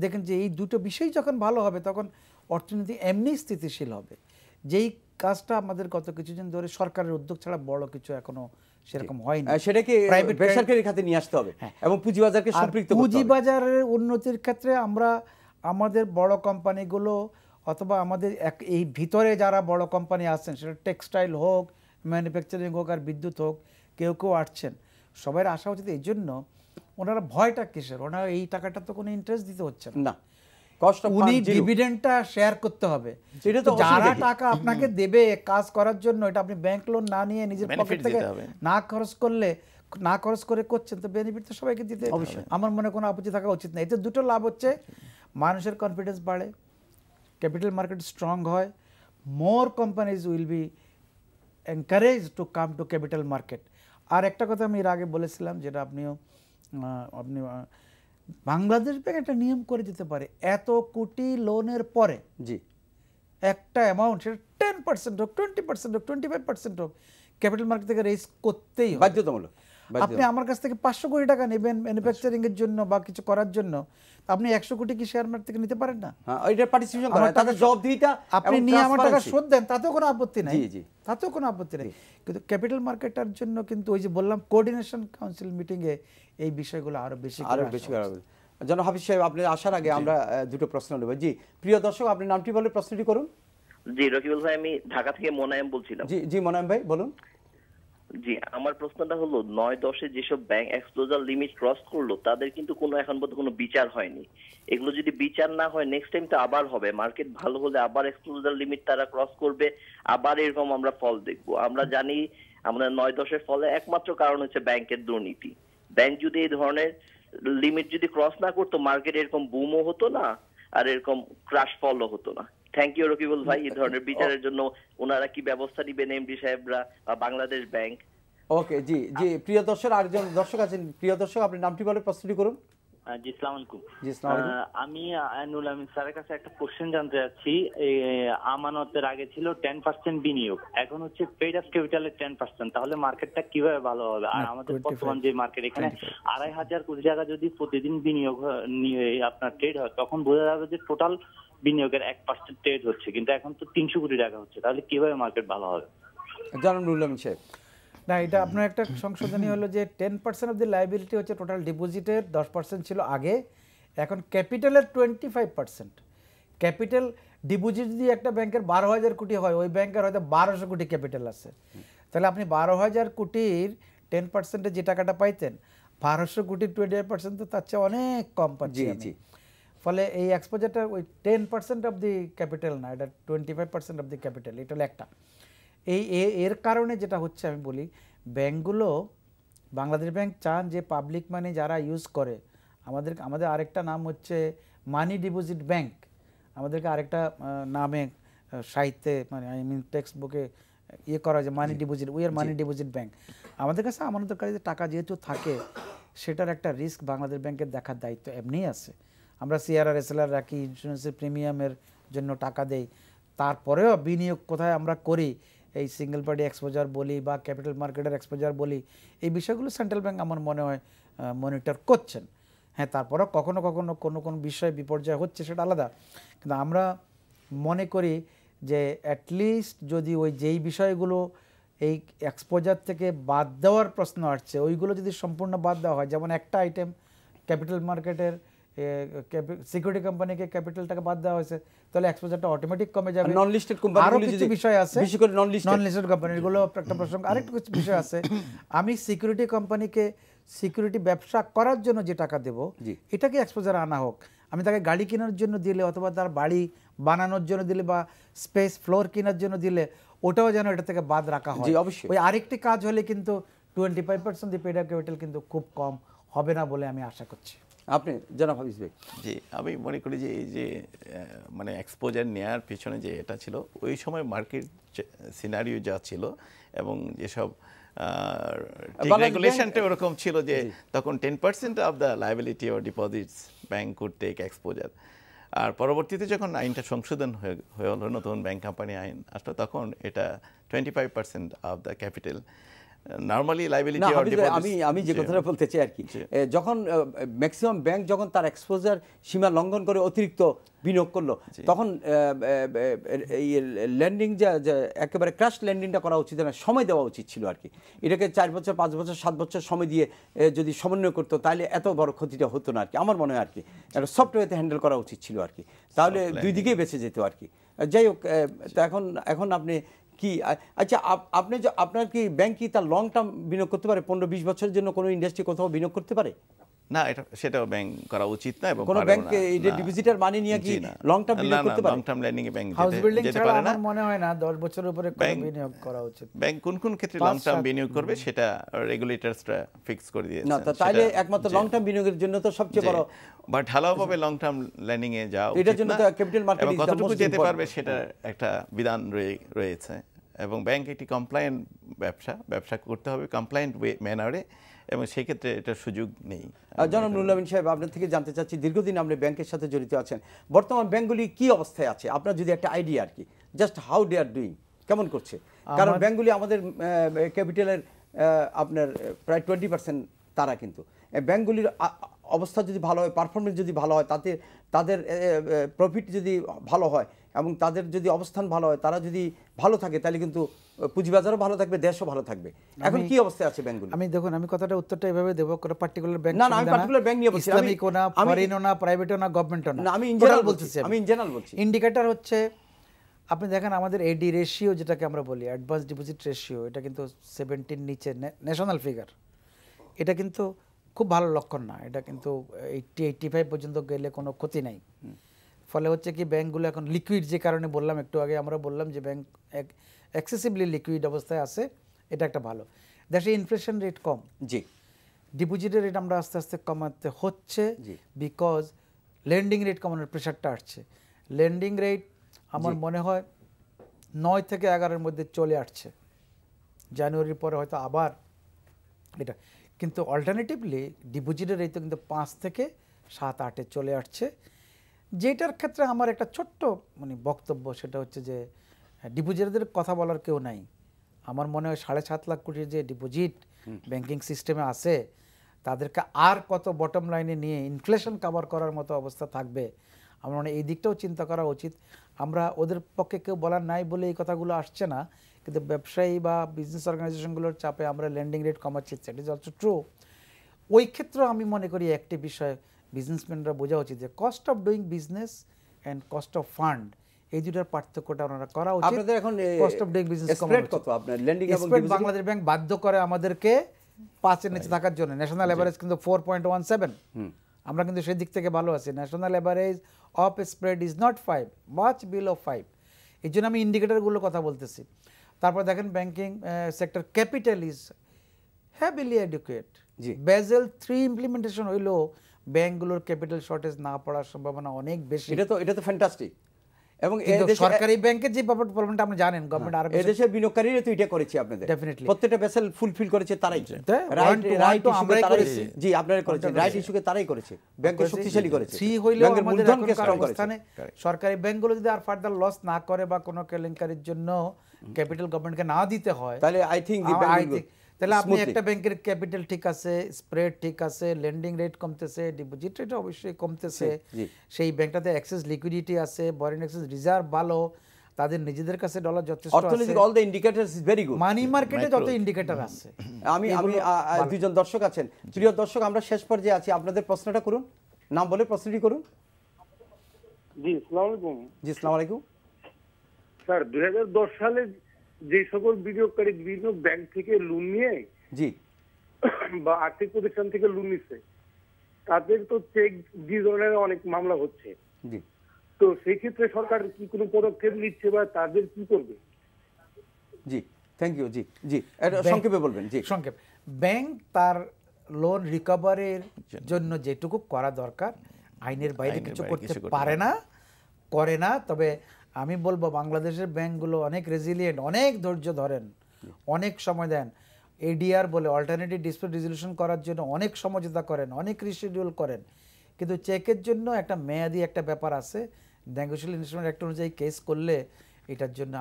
দেখেন যে এই দুটো বিষয় যখন ভালো হবে তখন অর্থনীতি এমনি স্থিতিশীল হবে। যেই কাজটা আমাদের গত কিছুদিন ধরে সরকারের উদ্যোগ ছাড়া বড় কিছু এখনো সেরকম হয়নি, সেটাকে বেসরকারি খাতে নিয়ে আসতে হবে এবং পুঁজিবাজারকে সম্পৃক্ত করতে হবে। পুঁজিবাজারের উন্নতির ক্ষেত্রে আমরা আমাদের বড় কোম্পানিগুলো অথবা আমাদের এই ভিতরে যারা বড় কোম্পানি আছেন, সেটা টেক্সটাইল হোক, ম্যানুফ্যাকচারিং হোক আর বিদ্যুৎ হোক, কেউ আসছেন, সবাই আশা উচিত। এই জন্য ওনারা ভয়টা কিসের, ওনারা এই টাকাটা তো কোনো ইন্টারেস্ট দিতে হচ্ছে না, উনি ডিভিডেন্ডটা শেয়ার করতে হবে। যারা টাকা আপনাকে দেবে কাজ করার জন্য, এটা আপনি ব্যাংক লোন না নিয়ে নিজের পকেট থেকে না খরচ করে করছেন, তো বেনিফিট তো সবাইকে দিতে আমার মনে কোনো আপত্তি থাকা উচিত না। এতে দুটো লাভ হচ্ছে, মানুষের কনফিডেন্স বাড়ে, ক্যাপিটাল মার্কেট স্ট্রং হয়, more companies will be encourage to come to capital market. আর একটা কথা আমি এর আগে বলেছিলাম, যেটা আপনি বাংলাদেশ ব্যাংক একটা নিয়ম করে দিতে পারে, এত কোটি লোনের পরে একটা অ্যামাউন্ট, সেটা 10% হোক, 20% হোক, 25% হোক, ক্যাপিটাল মার্কেট থেকে রেজ করতেই হবে, বাধ্যতামূলক। আপনি আমার কাছ থেকে 500 কোটি টাকা নেবেন ম্যানুফ্যাকচারিং এর জন্য বা কিছু করার জন্য, আপনি 100 কোটি কি শেয়ার মার্কেট থেকে নিতে পারেন না? আপনি নিয়ে আমার টাকা শোধ দেন, তাতেও কোনো আপত্তি নাই, তাতেও কোনো আপত্তি নেই। কিন্তু ক্যাপিটাল মার্কেটার জন্য কিন্তু ওই যে বললাম কোঅর্ডিনেশন কাউন্সিল মিটিংয়ে এই বিষয়গুলো আরো বেশি জনাব হাফিজ সাহেব, আপনি আসার আগে আমরা দুটো প্রশ্ন নেব। জি, প্রিয় দর্শক, আপনি নামটি বলে প্রশ্নটি করুন। জি, রকিবুল ভাই, আমি ঢাকা থেকে মোনায়েম বলছিলাম। জি মোনায়েম ভাই বলুন। জি, আমার প্রশ্নটা হলো 9-10-এ যেসব ব্যাংক এক্সক্লোজার লিমিট ক্রস করলো তাদের কিন্তু এখন পর্যন্ত কোনো বিচার হয়নি। এগুলো যদি বিচার না হয় নেক্সট টাইম তো আবার হবে, মার্কেট ভালো হলে আবার এক্সক্লোজার লিমিট তারা ক্রস করবে, আবার এরকম আমরা ফল দেখবো। আমরা জানি আমাদের 9-10-এর ফলে একমাত্র কারণ হচ্ছে ব্যাংকের দুর্নীতি। ব্যাংক যদি এই ধরনের লিমিট যদি ক্রস না করতো, মার্কেট এরকম বুমও হতো না আর এরকম ক্রাশ ফলও হতো না। থ্যাংক ইউ রকিবুল ভাই, এই ধরনের বিচারের জন্য ওনারা কি ব্যবস্থা নেবেন এমডি সাহেবরা বা বাংলাদেশ ব্যাংক? ওকে, জি জি, প্রিয় দর্শক, আরেকজন দর্শক আছেন। প্রিয় দর্শক, আপনি নামটি বলে প্রশ্নটি করুন। জি, আসসালামু আলাইকুম। জি, আসসালামু আলাইকুম। আমি আইনুল আমিন স্যারের কাছে একটা কোশ্চেন জানতে চাচ্ছি। আমানতের আগে ছিল 10% বিনিয়োগ, এখন হচ্ছে পেইড আপ ক্যাপিটালের 10%, তাহলে মার্কেটটা কিভাবে ভালো হবে? আর আমাদের বর্তমান যে মার্কেট, এখানে 2,500 কোটি টাকা যদি প্রতিদিন বিনিয়োগ আপনার ট্রেড হয়, তখন বোঝা যাবে যে টোটাল বিনিয়োগের 1% ট্রেড হচ্ছে, কিন্তু এখন তো 300 কোটি টাকা হচ্ছে, তাহলে কিভাবে মার্কেট ভালো হবে? জানান রুলাম সাহেব। না, এটা আপনার একটা সংশোধনী হলো যে 10% অফ দি লাইবিলিটি হচ্ছে টোটাল ডিপোজিটের, 10% ছিল আগে, এখন ক্যাপিটালের 25%। ক্যাপিটাল ডিপোজিট যদি একটা ব্যাংকের 12,000 কোটি হয়, ওই ব্যাংকের হয়তো 1200 কোটি ক্যাপিটাল আছে, তাহলে আপনি 12,000 কোটির 10%-এ যে টাকাটা পাইতেন, 1200 কোটির 25% তো তার চেয়ে অনেক কম পাচ্ছি। ফলে এই এক্সপোজারটা ওই 10% অফ দি ক্যাপিটাল না, এটা 25% অফ দি ক্যাপিটাল, এটা হলো একটা। এর কারণে যেটা হচ্ছে আমি বলি, ব্যাংকগুলো, বাংলাদেশ ব্যাংক চান যে পাবলিক মানি যারা ইউজ করে, আমাদের আরেকটা নাম হচ্ছে মানি ডিপোজিট ব্যাংক, আমাদেরকে আরেকটা নামে সাহিত্যে মানে আই মিন টেক্সট বুকে করা যায় money deposit, we are money deposit bank. আমাদের কাছে আমানতকারীদের টাকা যেহেতু থাকে, সেটার একটা রিস্ক বাংলাদেশ ব্যাংকের দেখার দায়িত্ব এমনিই আছে। আমরা সিআরআর এসএলআর রাখি, ইন্স্যুরেন্সের প্রিমিয়ামের জন্য টাকা দেই, তারপরেও বিনিয়োগ কোথায় আমরা করি, এই সিঙ্গেল পার্টি এক্সপোজার বলি বা ক্যাপিটাল মার্কেটের এক্সপোজার বলি, এই বিষয়গুলো সেন্ট্রাল ব্যাংক আমার মনে হয় মনিটর করছেন। হ্যাঁ, তারপরেও কখনো কখনো কোনো বিষয়ে বিপর্যয় হচ্ছে, সেটা আলাদা, কিন্তু আমরা মনে করি যে অ্যাটলিস্ট যদি ওই যেই বিষয়গুলো এই এক্সপোজার থেকে বাদ দেওয়ার প্রশ্ন আসছে, ওইগুলো যদি সম্পূর্ণ বাদ দেওয়া হয়, যেমন একটা আইটেম ক্যাপিটাল মার্কেটের সিকিউরিটি কোম্পানিকে ক্যাপিটালটাকে বাদ দেওয়া হয়েছে, তাহলে এক্সপোজারটা অটোমেটিক কমে যাবে। নন লিস্টেড কোম্পানি আরো কিছু বিষয় আছে, বিশেষ করে নন লিস্টেড কোম্পানিগুলো একটা প্রসঙ্গ। আরেকটু কিছু বিষয় আছে, আমি সিকিউরিটি কোম্পানিকে সিকিউরিটি ব্যবসা করার জন্য যে টাকা দেব এটাকে এক্সপোজার আনা হোক। আমি তাকে গাড়ি কেনার জন্য দিলে অথবা তার বাড়ি বানানোর জন্য দিলে বা স্পেস ফ্লোর কেনার জন্য দিলে ওটাও যেন এটা থেকে বাদ রাখা হয়। ওই আরেকটি কাজ হলে কিন্তু 25% দি পেড আপ ক্যাপিটাল কিন্তু খুব কম হবে না বলে আমি আশা করছি। আপনি জনাব হাফিজ ভাই? জি, আমি মনে করি যে এই যে মানে এক্সপোজার নেওয়ার পেছনে যে এটা ছিল, ওই সময় মার্কেট সিনারিও যা ছিল এবং যেসব রেগুলেশনটা ওরকম ছিল যে তখন 10% of the liability or deposits bank could take exposure. আর পরবর্তীতে যখন আইনটা সংশোধন হয়ে হলো, নতুন ব্যাংক কোম্পানি আইন আসলো, তখন এটা 25% of the capital normally liability or deposit. আমি যে কথাটা বলতে চাই আর কি, যখন ম্যাক্সিমাম ব্যাংক যখন তার এক্সপোজার সীমা লঙ্ঘন করে অতিরিক্ত বিনিয়োগ করলো, তখন এই ল্যান্ডিং যা একেবারে ক্র্যাশ ল্যান্ডিংটা করা উচিত না, সময় দেওয়া উচিত ছিল আর কি। এটাকে 4 বছর 5 বছর 7 বছর সময় দিয়ে যদি সমন্বয় করতো তাহলে এত বড় ক্ষতিটা হতো না আর কি, আমার মনে হয় আর কি। একটা সফটওয়্যারতে হ্যান্ডেল করা উচিত ছিল আর কি, তাহলে দুই দিকেই বেঁচে যেত আর কি। যাই হোক, তো এখন আপনি কি, আচ্ছা আপনি আপনার কি ব্যাংক কি তার লং টার্ম বিনিয়োগ করতে পারে? 15-20 বছরের জন্য কোনো ইন্ডাস্ট্রি কোথাও বিনিয়োগ করতে পারে না? সেটাও ব্যাংক করা উচিত না। এবং কোন ব্যাংক এই ডিপোজিটের মানি নিয়ে কি লং টার্ম বিনিয়োগ করতে পারে? লং টার্ম ল্যান্ডিং এ ব্যাংক হাউস বিল্ডিং ছাড়া আমার মনে হয় না 10 বছরের উপরে কোনো বিনিয়োগ করা উচিত। ব্যাংক কোন ক্ষেত্রে লং টার্ম বিনিয়োগ করবে সেটা রেগুলেটরসরা ফিক্স করে দিয়েছে। না, তাহলে একমাত্র লং টার্ম বিনিয়োগের জন্য তো সবচেয়ে বড়, বাট ঢালাওভাবে লং টার্ম ল্যান্ডিং এ যাও, এটার জন্য তো ক্যাপিটাল মার্কেট কতটুকু যেতে পারবে সেটা একটা বিধান রয়েছে। এবং ব্যাংক একটি কমপ্লায়েন্ট ব্যবসা করতে হবে কমপ্লায়েন্ট ম্যানারে, এবং সেই ক্ষেত্রে এটার সুযোগ নেই। জনাব নুরুল আমিন সাহেব, আপনার থেকে জানতে চাচ্ছি, দীর্ঘদিন আপনি ব্যাংকের সাথে জড়িত আছেন, বর্তমান ব্যাংকগুলি কি অবস্থায় আছে আপনার যদি একটা আইডিয়া আর কি, just how they are doing, কেমন করছে? কারণ ব্যাংকগুলি আমাদের ক্যাপিটালের আপনার প্রায় 20% তারা, কিন্তু ব্যাংকগুলির অবস্থা যদি ভালো হয়, পারফরমেন্স যদি ভালো হয়, তাতে তাদের প্রফিট যদি ভালো হয় এবং তাদের যদি অবস্থান ভালো হয়, তারা যদি ভালো থাকে, তাহলে কিন্তু পুঁজিবাজারও ভালো থাকবে, দেশও ভালো থাকবে। এখন কি অবস্থায় আছে ব্যাংকগুলো? আমি দেখুন, আমি কথাটা উত্তরটা এভাবে দেব, কোনো পার্টিকুলার ব্যাংক না, আমি পার্টিকুলার ব্যাংক নিয়ে বলছি, ইসলামিকও না, ফরেনও না, প্রাইভেটও না, গভর্নমেন্টও না, আমি ইন জেনারেল বলছি। ইন্ডিকেটর হচ্ছে, আপনি দেখেন আমাদের এডি রেশিও যেটাকে আমরা বলি, অ্যাডভান্স ডিপোজিট রেশিও, এটা কিন্তু 70 নিচে ন্যাশনাল ফিগার। এটা কিন্তু খুব ভালো লক্ষণ না, এটা কিন্তু 80-85 পর্যন্ত গেলে কোনো ক্ষতি নাই। ফলে হচ্ছে কি, ব্যাংকগুলো এখন লিকুইড, যে কারণে বললাম একটু আগে, আমরা বললাম যে ব্যাংক এক্সেসিভলি লিকুইড অবস্থায় আছে, এটা একটা ভালো। দেশে ইনফ্লেশন রেট কম, জি, ডিপোজিটের রেট আমরা আস্তে আস্তে কমাতে হচ্ছে, বিকজ লেন্ডিং রেট কমানোর প্রেশারটা আসছে। লেন্ডিং রেট আমার মনে হয় 9 থেকে 11-এর মধ্যে চলে আসছে, জানুয়ারির পরে হয়তো আবার এটা, কিন্তু অল্টারনেটিভলি ডিপোজিটের রেট তো কিন্তু 5 থেকে 7-8-এ চলে আসছে। যেটার ক্ষেত্রে আমার একটা ছোট্ট বক্তব্য, সেটা হচ্ছে যে ডিপোজিটদের কথা বলার কেউ নাই। আমার মনে হয় 7.5 লাখ কোটির যে ডিপোজিট ব্যাংকিং সিস্টেমে আছে, তাদেরকে আর কত বটম লাইনে নিয়ে ইনফ্লেশন কভার করার মতো অবস্থা থাকবে, আমার মনে হয় এই দিকটাও চিন্তা করা উচিত। আমরা ওদের পক্ষে কেউ বলার নাই বলে এই কথাগুলো আসছে না, কিন্তু ব্যবসায়ী বা বিজনেস অর্গানাইজেশনগুলোর চাপে আমরা ল্যান্ডিং রেট কমাচ্ছি, দ্যাট ইজ অলসো ট্রু। ওই ক্ষেত্রে আমি মনে করি একটি বিষয় বিজনেসম্যানরা বোঝা উচিত যে cost of doing business and cost of fund, এই দুটার পার্থক্যটা ওনারা করা উচিত। আপনাদের এখন কস্ট অফ ডুইং বিজনেস কত আপনার ল্যান্ডিং এবং বাংলাদেশ ব্যাংক বাধ্য করে আমাদেরকে 5-এর নিচে থাকার জন্য। ন্যাশনাল এভারেজ কিন্তু 4.17, আমরা কিন্তু সেই দিক থেকে ভালো আছি। National average of spread is not 5, much below 5। এই জন্য আমি ইন্ডিকেটরগুলোর কথা বলতেছি। তারপর দেখেন banking sector capital is heavily educate. Basil 3 implementation হইলেও ব্যাংকগুলোর ক্যাপিটাল শর্টেজ না পড়ার সম্ভাবনা অনেক বেশি। এটা তো ফ্যান্টাস্টিক। এবং সরকারি ব্যাংকের যে প্রবলেমটা আপনি জানেন, গভর্নমেন্ট আর এদেশের বিনিয়োগকারীরা তো এটা করেছে, আপনাদের ডেফিনেটলি প্রত্যেকটা বেসেল ফুলফিল করেছে তারাই। রাইট আমরাই করেছি, জি আপনারা করেছেন, রাইট ইস্যুকে তারাই করেছে, ব্যাংককে শক্তিশালী করেছে। ফ্রি হইলেও আমাদের অবস্থানে সরকারি ব্যাংকগুলো যদি আর ফার্দার লস না করে বা কোনো কেলেঙ্কারির জন্য ক্যাপিটাল গভর্নমেন্টকে না দিতে হয়, তাহলে আই থিংক তাহলে আপনি একটা ব্যাংকের ক্যাপিটাল ঠিক আছে, স্প্রেড ঠিক আছে, লেন্ডিং রেট কমতেছে, ডিপোজিট রেট অবশ্যই কমতেছে, সেই ব্যাংকটাতে অ্যাক্সেস লিকুইডিটি আছে, ফরেন এক্সচেঞ্জ রিজার্ভ ভালো, তাদের নিজেদের কাছে ডলার যথেষ্ট আছে, অর্থনৈতিক all the indicators is very good, money মার্কেটে যত ইন্ডিকেটর আছে। আমি দুজন দর্শক আছেন, প্রিয় দর্শক, আমরা শেষ পর্যায়ে আছি, আপনাদের প্রশ্নটা করুন। নাম বলে প্রশ্নটি করুন। জি, আসসালামু আলাইকুম। জি, আসসালামু আলাইকুম। স্যার 2010 সালে যে সকল বিনিয়োগকারী বিভিন্ন ব্যাংক থেকে লোন নিয়ে জি বা আর্থিক প্রতিষ্ঠান থেকে লোন নিচ্ছে, তাদের তো চেক দি ধরনের অনেক মামলা হচ্ছে। জি, তো সেই ক্ষেত্রে সরকার কি কোনো পদক্ষেপ নিচ্ছে বা তাদের কি করবে? জি, থ্যাংক ইউ। জি জি, এটা সংক্ষেপে বলবেন। জি, সংক্ষেপ। ব্যাংক তার লোন রিকভারির জন্য যেটুকু করা দরকার আইনের বাইরে কিছু করতে পারে না, করে না। তবে আমি বলবো বাংলাদেশের ব্যাংকগুলো অনেক রেজিলিয়েন্ট, অনেক ধৈর্য ধরেন, অনেক সময় দেন। এডিআর বলে অল্টারনেটিভ ডিসপিউট রেজলিউশন করার জন্য অনেক সমঝোতা করেন, অনেক রিশিডিউল করেন, কিন্তু চেকের জন্য একটা মেয়াদি একটা ব্যাপার আছে। নেগোশিয়েবল ইনস্ট্রুমেন্ট অ্যাক্ট অনুযায়ী কেস করলে এটার জন্য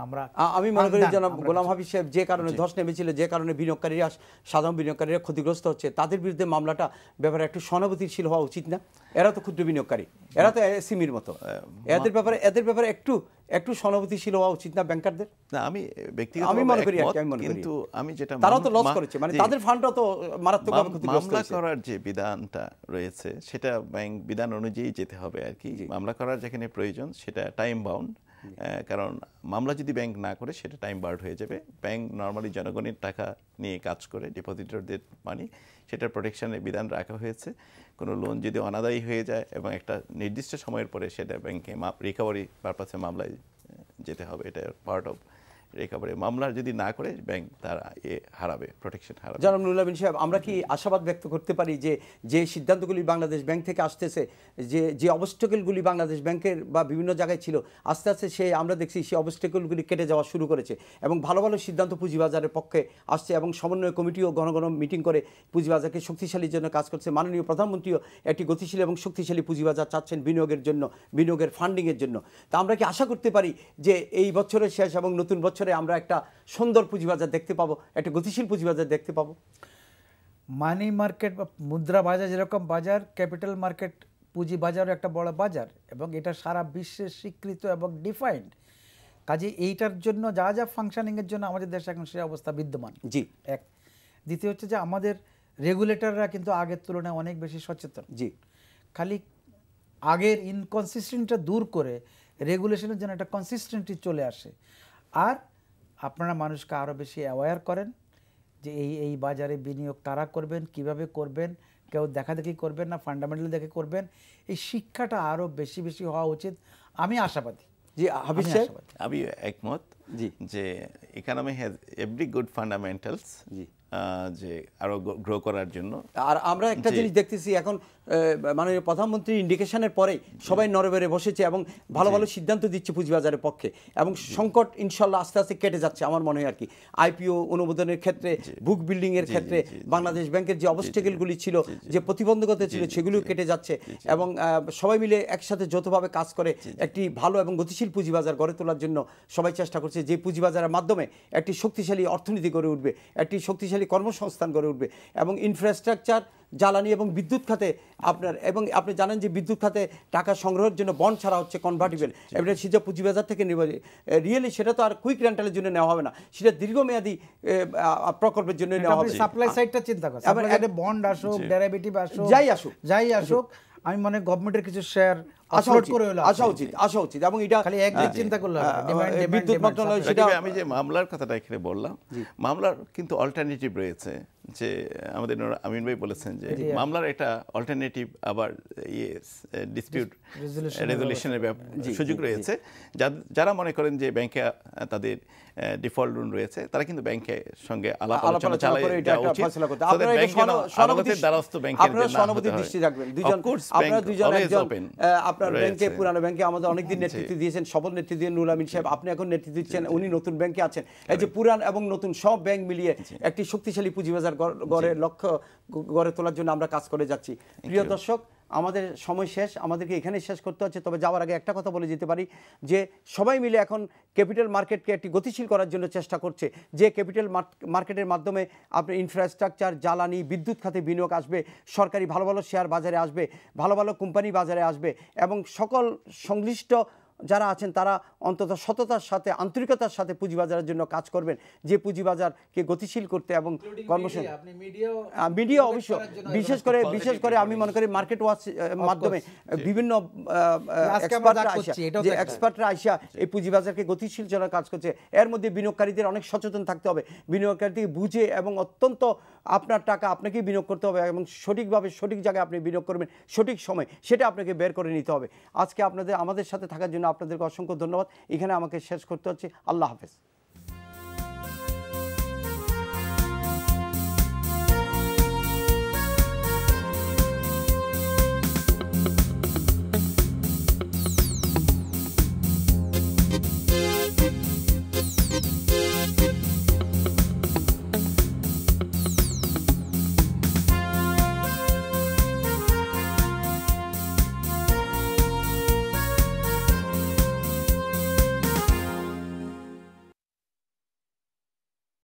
আমি মনে করি জনাব গোলাম হাফিজ সাহেব যে কারণে ধস নেমেছিল, যে কারণে বিনিয়োগকারীরা, সাধারণ বিনিয়োগকারীরা ক্ষতিগ্রস্ত হচ্ছে, তাদের বিরুদ্ধে মামলাটা ব্যাপারে একটু সহানুভূতিশীল হওয়া উচিত না? এরা তো ক্ষুদ্র বিনিয়োগকারী, এরা তো এসএমইর মতো, এদের ব্যাপারে একটু সহানুভূতিশীল হওয়া উচিত না ব্যাংকারদের? না, আমি ব্যক্তিগত আমি মনে করি, কিন্তু আমি যেটা তারাও তো লস করেছে, মানে তাদের ফান্ডও তো মারাত্মকভাবে ক্ষতিগ্রস্ত হয়েছে। মামলা করার যে বিধানটা রয়েছে সেটা ব্যাংক বিধান অনুযায়ী যেতে হবে আর কি। মামলা করার যেখানে প্রয়োজন সেটা টাইম বাউন্ড, কারণ মামলা যদি ব্যাংক না করে সেটা টাইম বার্ড হয়ে যাবে। ব্যাংক নর্মালি জনগণের টাকা নিয়ে কাজ করে, ডিপোজিটরদের মানি, সেটার প্রোটেকশনের বিধান রাখা হয়েছে। কোনো লোন যদি অনাদায়ী হয়ে যায় এবং একটা নির্দিষ্ট সময়ের পরে সেটা ব্যাংকে রিকভারি পারপাসে মামলায় যেতে হবে, এটা পার্ট অফ রিকভারি। মামলা যদি না করে ব্যাংক তার হারাবে, প্রোটেকশন হারাবে। জনাব নুরুল আমিন সাহেব, আমরা কি আশাবাদ ব্যক্ত করতে পারি যে সিদ্ধান্তগুলি বাংলাদেশ ব্যাংক থেকে আসতেছে, যে অবস্টেকলগুলি বাংলাদেশ ব্যাংকের বা বিভিন্ন জায়গায় ছিল, আস্তে আস্তে আমরা দেখছি সেই অবস্টেকলগুলি কেটে যাওয়া শুরু করেছে এবং ভালো ভালো সিদ্ধান্ত পুঁজিবাজারের পক্ষে আসছে এবং সমন্বয় কমিটিও ঘন ঘন মিটিং করে পুঁজিবাজারকে শক্তিশালীর জন্য কাজ করছে। মাননীয় প্রধানমন্ত্রীও একটি গতিশীল এবং শক্তিশালী পুঁজিবাজার চাচ্ছেন বিনিয়োগের জন্য, বিনিয়োগের ফান্ডিংয়ের জন্য। তা আমরা কি আশা করতে পারি যে এই বছরের শেষ এবং নতুন বছরে আমরা একটা সুন্দর পুঁজিবাজার দেখতে পাবো, একটা গতিশীল পুঁজিবাজার দেখতে পাবো? মানি মার্কেট বা মুদ্রা বাজার যেরকম বাজার, ক্যাপিটাল মার্কেট পুঁজি বাজারও একটা বড় বাজার এবং এটা সারা বিশ্বের স্বীকৃত এবং ডিফাইন্ড। কাজে এইটার জন্য যা যা ফাংশনিংয়ের জন্য আমাদের দেশে এখন সেই অবস্থা বিদ্যমান। জি, এক। দ্বিতীয় হচ্ছে যে আমাদের রেগুলেটররা কিন্তু আগের তুলনায় অনেক বেশি সচেতন। জি, খালি আগের ইনকনসিস্টেন্টটা দূর করে রেগুলেশনের জন্য একটা কনসিস্টেন্টি চলে আসে। আর আপনারা মানুষকে আরও বেশি অ্যাওয়্যার করেন যে এই বাজারে বিনিয়োগ কারা করবেন, কিভাবে করবেন, কেউ দেখাদেখি করবেন না, ফান্ডামেন্টাল দেখে করবেন। এই শিক্ষাটা আরও বেশি বেশি হওয়া উচিত। আমি আশাবাদী। জি হাফিজ সাহেব, আমি একমত। জি, যে economy has every good fundamentals, জি, যে আরো গ্রো করার জন্য। আর আমরা একটা জিনিস দেখতেছি এখন, মাননীয় প্রধানমন্ত্রীর ইন্ডিকেশনের পরে সবাই নড়ে বসেছে এবং ভালো ভালো সিদ্ধান্ত দিচ্ছে পুঁজিবাজারের পক্ষে এবং সংকট ইনশাল্লাহ আস্তে আস্তে কেটে যাচ্ছে আমার মনে হয় আর কি। আইপিও অনুমোদনের ক্ষেত্রে, বুক বিল্ডিং এর ক্ষেত্রে বাংলাদেশ ব্যাংকের যে অবস্টেকলগুলি ছিল, যে প্রতিবন্ধকতা ছিল, সেগুলো কেটে যাচ্ছে এবং সবাই মিলে একসাথে যৌথভাবে কাজ করে একটি ভালো এবং গতিশীল পুঁজিবাজার গড়ে তোলার জন্য সবাই চেষ্টা করছে, যে পুঁজিবাজারের মাধ্যমে একটি শক্তিশালী অর্থনীতি গড়ে উঠবে, একটি শক্তিশালী কর্মসংস্থান গড়ে উঠবে এবং ইনফ্রাস্ট্রাকচার, জ্বালানি এবং বিদ্যুৎ খাতে আপনি জানেন যে বিদ্যুৎ খাতে টাকা সংগ্রহের জন্য বন্ড ছাড়া হচ্ছে কনভার্টিবল, এটা সিধা পুঁজিবাজার থেকে নেবে। রিয়েলি সেটা তো আর কুইক রেন্টালের জন্য নেওয়া হবে না, সেটা দীর্ঘমেয়াদী প্রকল্পের জন্য নেওয়া হবে। সাপ্লাই সাইডটা চিন্তা করেন, বন্ড আসুক, ডেরিভেটিভ আসুক, যাই আসুক, আমি মনে গভর্নমেন্টের কিছু শেয়ার আসা উচিত এবং এটা খালি একদিক চিন্তা করলে বিদ্যুৎ মন্ত্রণালয় সেটা। আমি যে মামলার কথাটা এখানে বললাম, মামলার কিন্তু অল্টারনেটিভ রয়েছে, যে আমাদের আমিন ভাই বলেছেন যে মামলার একটা অল্টারনেটিভ আবার ডিসপিউট রেজলিউশনের সুযোগ রয়েছে। যারা মনে করেন যে ব্যাংকে তাদের ডিফল্ট লোন রয়েছে, তারা কিন্তু ব্যাংকের সঙ্গে আলাপ আলোচনা চালায় যাওয়া উচিত। আদালতের দ্বারস্থ ব্যাংকের জন্য সহানুভূতির দৃষ্টি রাখবেন। আপনারা দুইজন আপনার ব্যাংকে, পুরানো ব্যাংকে আমাদের অনেকদিন নেতৃত্ব দিয়েছেন, সফল নেতৃত্ব দিয়ে নুরুল আমিন সাহেব, আপনি এখন নেতৃত্ব দিচ্ছেন, উনি নতুন ব্যাংকে আছেন। এই যে পুরান এবং নতুন সব ব্যাংক মিলিয়ে একটি শক্তিশালী পুঁজিবাজার গড়ের লক্ষ্য গড়ে তোলার জন্য আমরা কাজ করে যাচ্ছি। প্রিয় দর্শক, আমাদের সময় শেষ, আমাদেরকে এখানে শেষ করতে হচ্ছে। তবে যাওয়ার আগে একটা কথা বলে যেতে পারি যে সবাই মিলে এখন ক্যাপিটাল মার্কেটকে একটি গতিশীল করার জন্য চেষ্টা করছে, যে ক্যাপিটাল মার্কেটের মাধ্যমে আপনার ইনফ্রাস্ট্রাকচার, জ্বালানি, বিদ্যুৎ খাতে বিনিয়োগ আসবে, সরকারি ভালো ভালো শেয়ার বাজারে আসবে, ভালো ভালো কোম্পানি বাজারে আসবে এবং সকল সংশ্লিষ্ট যারা আছেন তারা অন্তত সততার সাথে আন্তরিকতার সাথে পুঁজিবাজারের জন্য কাজ করবেন, যে পুঁজিবাজারকে গতিশীল করতে এবং কর্মসংস্থান মিডিয়া অবশ্য বিশেষ করে আমি মনে করি মার্কেট ওয়াচ মাধ্যমে বিভিন্ন এক্সপার্টরা আইসা এই পুঁজিবাজারকে গতিশীল করার কাজ করছে। এর মধ্যে বিনিয়োগকারীদের অনেক সচেতন থাকতে হবে, বিনিয়োগকারীদের বুঝে এবং অত্যন্ত আপনার টাকা আপনাকেই বিনিয়োগ করতে হবে এবং সঠিকভাবে সঠিক জায়গায় আপনি বিনিয়োগ করবেন সঠিক সময়, সেটা আপনাকে বের করে নিতে হবে। আজকে আমাদের সাথে থাকার জন্য আপনাদেরকে অসংখ্য ধন্যবাদ। এখানে আমাকে শেষ করতে হচ্ছে। আল্লাহ হাফেজ।